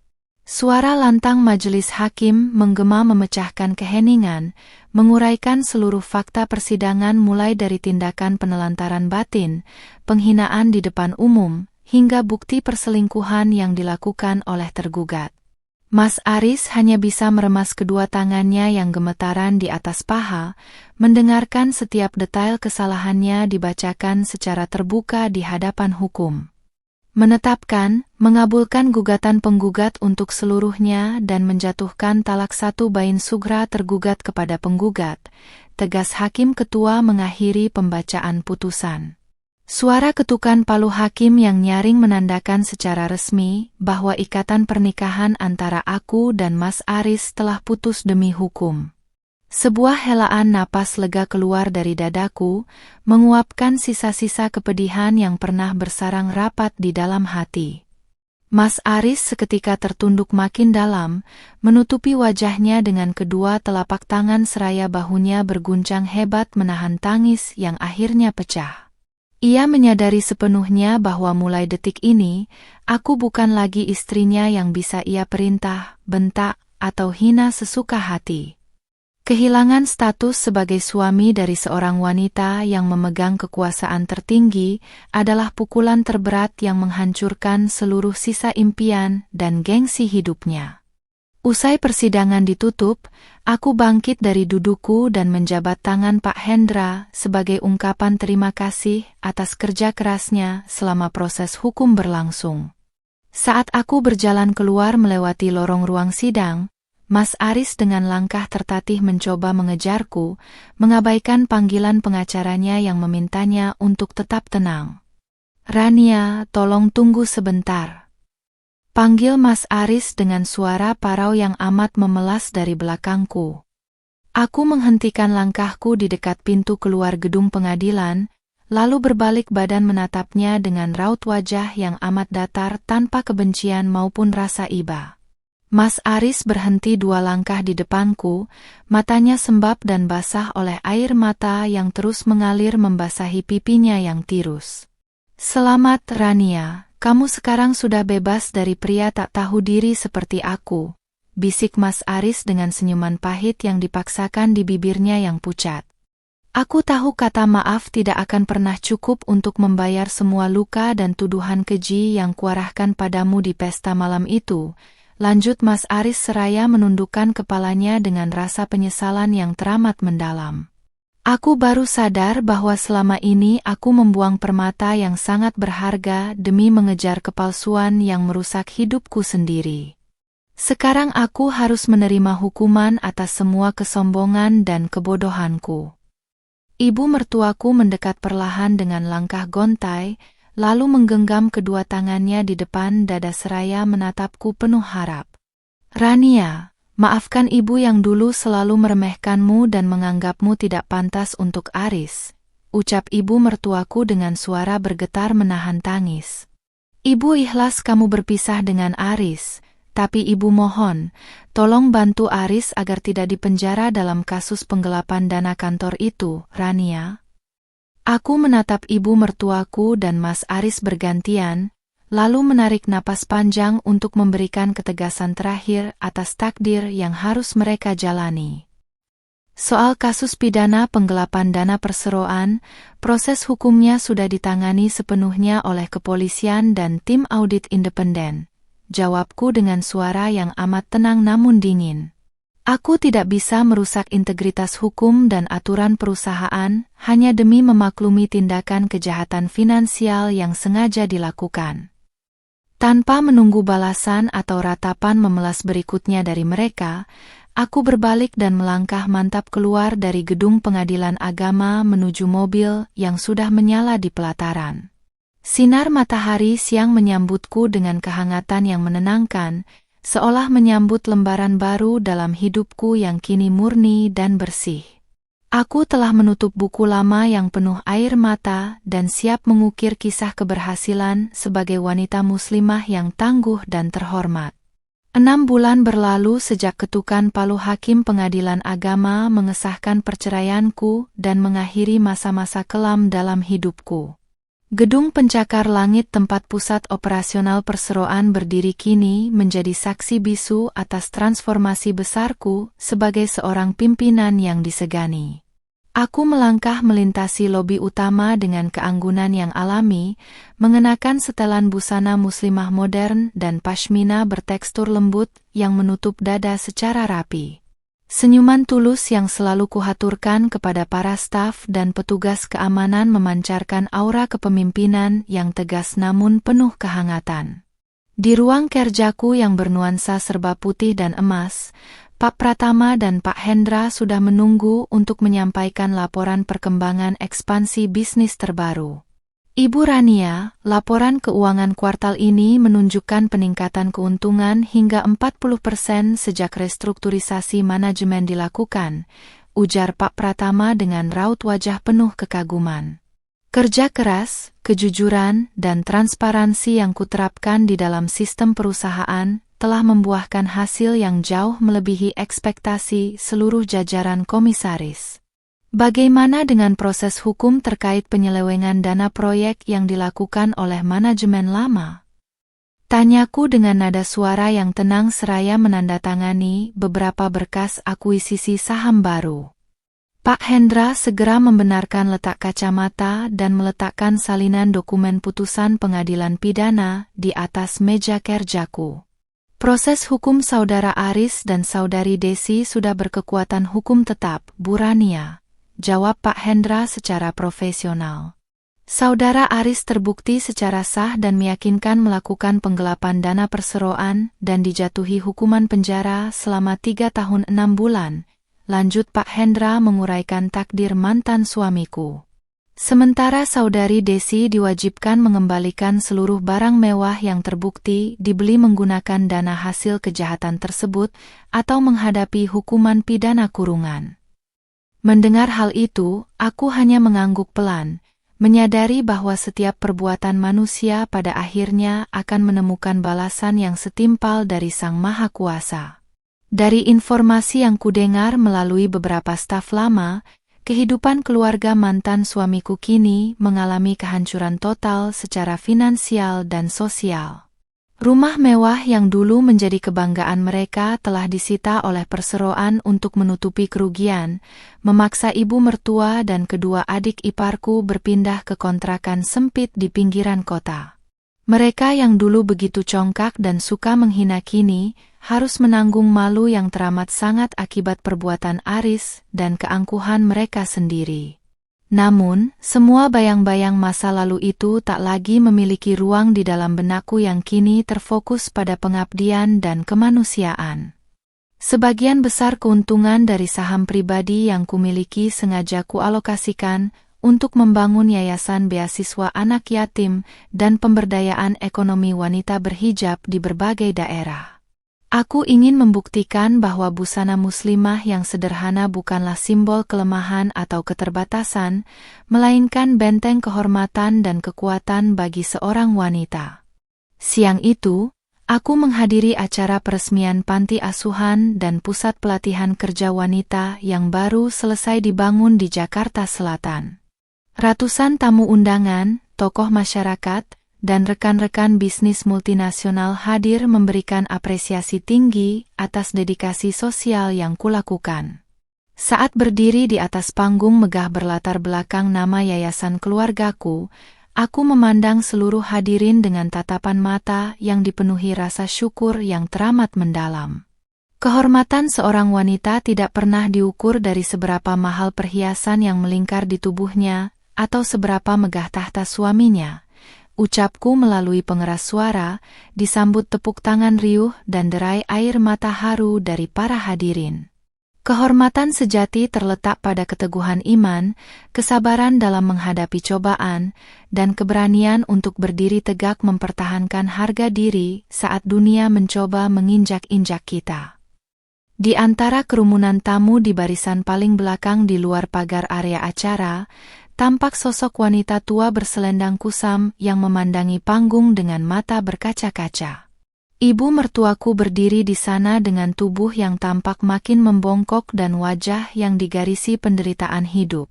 Suara lantang majelis hakim menggema memecahkan keheningan, menguraikan seluruh fakta persidangan mulai dari tindakan penelantaran batin, penghinaan di depan umum, hingga bukti perselingkuhan yang dilakukan oleh tergugat. Mas Aris hanya bisa meremas kedua tangannya yang gemetaran di atas paha, mendengarkan setiap detail kesalahannya dibacakan secara terbuka di hadapan hukum. Menetapkan, mengabulkan gugatan penggugat untuk seluruhnya dan menjatuhkan talak 1 bain sugra tergugat kepada penggugat, tegas hakim ketua mengakhiri pembacaan putusan. Suara ketukan palu hakim yang nyaring menandakan secara resmi bahwa ikatan pernikahan antara aku dan Mas Aris telah putus demi hukum. Sebuah helaan napas lega keluar dari dadaku, menguapkan sisa-sisa kepedihan yang pernah bersarang rapat di dalam hati. Mas Aris seketika tertunduk makin dalam, menutupi wajahnya dengan kedua telapak tangan seraya bahunya berguncang hebat menahan tangis yang akhirnya pecah. Ia menyadari sepenuhnya bahwa mulai detik ini, aku bukan lagi istrinya yang bisa ia perintah, bentak, atau hina sesuka hati. Kehilangan status sebagai suami dari seorang wanita yang memegang kekuasaan tertinggi adalah pukulan terberat yang menghancurkan seluruh sisa impian dan gengsi hidupnya. Usai persidangan ditutup, aku bangkit dari dudukku dan menjabat tangan Pak Hendra sebagai ungkapan terima kasih atas kerja kerasnya selama proses hukum berlangsung. Saat aku berjalan keluar melewati lorong ruang sidang, Mas Aris dengan langkah tertatih mencoba mengejarku, mengabaikan panggilan pengacaranya yang memintanya untuk tetap tenang. "Rania, tolong tunggu sebentar," panggil Mas Aris dengan suara parau yang amat memelas dari belakangku. Aku menghentikan langkahku di dekat pintu keluar gedung pengadilan, lalu berbalik badan menatapnya dengan raut wajah yang amat datar tanpa kebencian maupun rasa iba. Mas Aris berhenti 2 langkah di depanku, matanya sembab dan basah oleh air mata yang terus mengalir membasahi pipinya yang tirus. "Selamat, Rania, kamu sekarang sudah bebas dari pria tak tahu diri seperti aku," bisik Mas Aris dengan senyuman pahit yang dipaksakan di bibirnya yang pucat. "Aku tahu kata maaf tidak akan pernah cukup untuk membayar semua luka dan tuduhan keji yang kuarahkan padamu di pesta malam itu," lanjut Mas Aris seraya menundukkan kepalanya dengan rasa penyesalan yang teramat mendalam. "Aku baru sadar bahwa selama ini aku membuang permata yang sangat berharga demi mengejar kepalsuan yang merusak hidupku sendiri. Sekarang aku harus menerima hukuman atas semua kesombongan dan kebodohanku." Ibu mertuaku mendekat perlahan dengan langkah gontai, lalu menggenggam kedua tangannya di depan dada seraya menatapku penuh harap. "Rania, maafkan ibu yang dulu selalu meremehkanmu dan menganggapmu tidak pantas untuk Aris," ucap ibu mertuaku dengan suara bergetar menahan tangis. "Ibu ikhlas kamu berpisah dengan Aris, tapi ibu mohon, tolong bantu Aris agar tidak dipenjara dalam kasus penggelapan dana kantor itu, Rania." Aku menatap ibu mertuaku dan Mas Aris bergantian, lalu menarik napas panjang untuk memberikan ketegasan terakhir atas takdir yang harus mereka jalani. Soal kasus pidana penggelapan dana perseroan, proses hukumnya sudah ditangani sepenuhnya oleh kepolisian dan tim audit independen. Jawabku dengan suara yang amat tenang namun dingin. Aku tidak bisa merusak integritas hukum dan aturan perusahaan hanya demi memaklumi tindakan kejahatan finansial yang sengaja dilakukan. Tanpa menunggu balasan atau ratapan memelas berikutnya dari mereka, aku berbalik dan melangkah mantap keluar dari gedung pengadilan agama menuju mobil yang sudah menyala di pelataran. Sinar matahari siang menyambutku dengan kehangatan yang menenangkan, seolah menyambut lembaran baru dalam hidupku yang kini murni dan bersih. Aku telah menutup buku lama yang penuh air mata dan siap mengukir kisah keberhasilan sebagai wanita muslimah yang tangguh dan terhormat. 6 bulan berlalu sejak ketukan palu hakim pengadilan agama mengesahkan perceraianku dan mengakhiri masa-masa kelam dalam hidupku. Gedung pencakar langit tempat pusat operasional perseroan berdiri kini menjadi saksi bisu atas transformasi besarku sebagai seorang pimpinan yang disegani. Aku melangkah melintasi lobi utama dengan keanggunan yang alami, mengenakan setelan busana muslimah modern dan pashmina bertekstur lembut yang menutup dada secara rapi. Senyuman tulus yang selalu kuhaturkan kepada para staf dan petugas keamanan memancarkan aura kepemimpinan yang tegas namun penuh kehangatan. Di ruang kerjaku yang bernuansa serba putih dan emas, Pak Pratama dan Pak Hendra sudah menunggu untuk menyampaikan laporan perkembangan ekspansi bisnis terbaru. Ibu Rania, laporan keuangan kuartal ini menunjukkan peningkatan keuntungan hingga 40% sejak restrukturisasi manajemen dilakukan, ujar Pak Pratama dengan raut wajah penuh kekaguman. Kerja keras, kejujuran, dan transparansi yang kuterapkan di dalam sistem perusahaan telah membuahkan hasil yang jauh melebihi ekspektasi seluruh jajaran komisaris. Bagaimana dengan proses hukum terkait penyelewengan dana proyek yang dilakukan oleh manajemen lama? Tanyaku dengan nada suara yang tenang seraya menandatangani beberapa berkas akuisisi saham baru. Pak Hendra segera membenarkan letak kacamata dan meletakkan salinan dokumen putusan pengadilan pidana di atas meja kerjaku. Proses hukum Saudara Aris dan Saudari Desi sudah berkekuatan hukum tetap, Bu Rania, jawab Pak Hendra secara profesional. Saudara Aris terbukti secara sah dan meyakinkan melakukan penggelapan dana perseroan dan dijatuhi hukuman penjara selama 3 tahun 6 bulan, lanjut Pak Hendra menguraikan takdir mantan suamiku. Sementara Saudari Desi diwajibkan mengembalikan seluruh barang mewah yang terbukti dibeli menggunakan dana hasil kejahatan tersebut atau menghadapi hukuman pidana kurungan. Mendengar hal itu, aku hanya mengangguk pelan, menyadari bahwa setiap perbuatan manusia pada akhirnya akan menemukan balasan yang setimpal dari Sang Maha Kuasa. Dari informasi yang kudengar melalui beberapa staf lama, kehidupan keluarga mantan suamiku kini mengalami kehancuran total secara finansial dan sosial. Rumah mewah yang dulu menjadi kebanggaan mereka telah disita oleh perseroan untuk menutupi kerugian, memaksa ibu mertua dan kedua adik iparku berpindah ke kontrakan sempit di pinggiran kota. Mereka yang dulu begitu congkak dan suka menghina kini, harus menanggung malu yang teramat sangat akibat perbuatan Aris dan keangkuhan mereka sendiri. Namun, semua bayang-bayang masa lalu itu tak lagi memiliki ruang di dalam benakku yang kini terfokus pada pengabdian dan kemanusiaan. Sebagian besar keuntungan dari saham pribadi yang kumiliki sengaja kualokasikan untuk membangun yayasan beasiswa anak yatim dan pemberdayaan ekonomi wanita berhijab di berbagai daerah. Aku ingin membuktikan bahwa busana muslimah yang sederhana bukanlah simbol kelemahan atau keterbatasan, melainkan benteng kehormatan dan kekuatan bagi seorang wanita. Siang itu, aku menghadiri acara peresmian panti asuhan dan pusat pelatihan kerja wanita yang baru selesai dibangun di Jakarta Selatan. Ratusan tamu undangan, tokoh masyarakat, dan rekan-rekan bisnis multinasional hadir memberikan apresiasi tinggi atas dedikasi sosial yang kulakukan. Saat berdiri di atas panggung megah berlatar belakang nama yayasan keluargaku, aku memandang seluruh hadirin dengan tatapan mata yang dipenuhi rasa syukur yang teramat mendalam. Kehormatan seorang wanita tidak pernah diukur dari seberapa mahal perhiasan yang melingkar di tubuhnya atau seberapa megah tahta suaminya. Ucapku melalui pengeras suara, disambut tepuk tangan riuh dan derai air mata haru dari para hadirin. Kehormatan sejati terletak pada keteguhan iman, kesabaran dalam menghadapi cobaan, dan keberanian untuk berdiri tegak mempertahankan harga diri saat dunia mencoba menginjak-injak kita. Di antara kerumunan tamu di barisan paling belakang di luar pagar area acara, tampak sosok wanita tua berselendang kusam yang memandangi panggung dengan mata berkaca-kaca. Ibu mertuaku berdiri di sana dengan tubuh yang tampak makin membongkok dan wajah yang digarisi penderitaan hidup.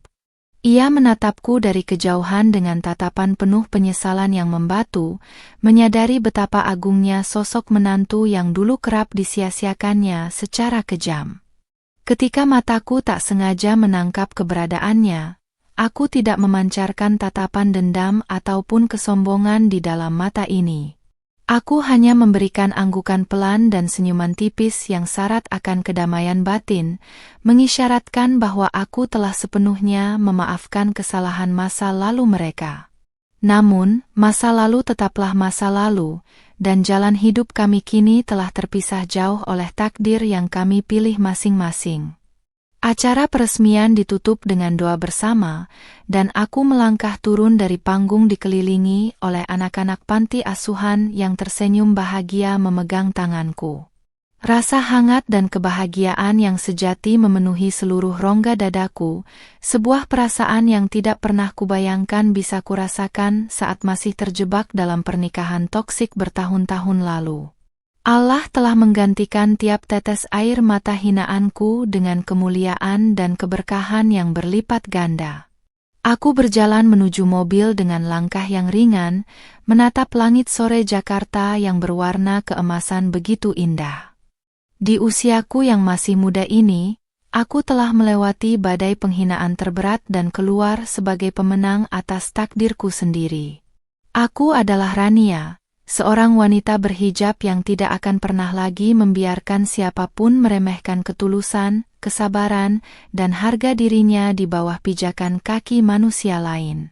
Ia menatapku dari kejauhan dengan tatapan penuh penyesalan yang membatu, menyadari betapa agungnya sosok menantu yang dulu kerap disia-siakannya secara kejam. Ketika mataku tak sengaja menangkap keberadaannya, aku tidak memancarkan tatapan dendam ataupun kesombongan di dalam mata ini. Aku hanya memberikan anggukan pelan dan senyuman tipis yang syarat akan kedamaian batin, mengisyaratkan bahwa aku telah sepenuhnya memaafkan kesalahan masa lalu mereka. Namun, masa lalu tetaplah masa lalu, dan jalan hidup kami kini telah terpisah jauh oleh takdir yang kami pilih masing-masing. Acara peresmian ditutup dengan doa bersama, dan aku melangkah turun dari panggung dikelilingi oleh anak-anak panti asuhan yang tersenyum bahagia memegang tanganku. Rasa hangat dan kebahagiaan yang sejati memenuhi seluruh rongga dadaku, sebuah perasaan yang tidak pernah kubayangkan bisa kurasakan saat masih terjebak dalam pernikahan toksik bertahun-tahun lalu. Allah telah menggantikan tiap tetes air mata hinaanku dengan kemuliaan dan keberkahan yang berlipat ganda. Aku berjalan menuju mobil dengan langkah yang ringan, menatap langit sore Jakarta yang berwarna keemasan begitu indah. Di usiaku yang masih muda ini, aku telah melewati badai penghinaan terberat dan keluar sebagai pemenang atas takdirku sendiri. Aku adalah Rania, seorang wanita berhijab yang tidak akan pernah lagi membiarkan siapapun meremehkan ketulusan, kesabaran, dan harga dirinya di bawah pijakan kaki manusia lain.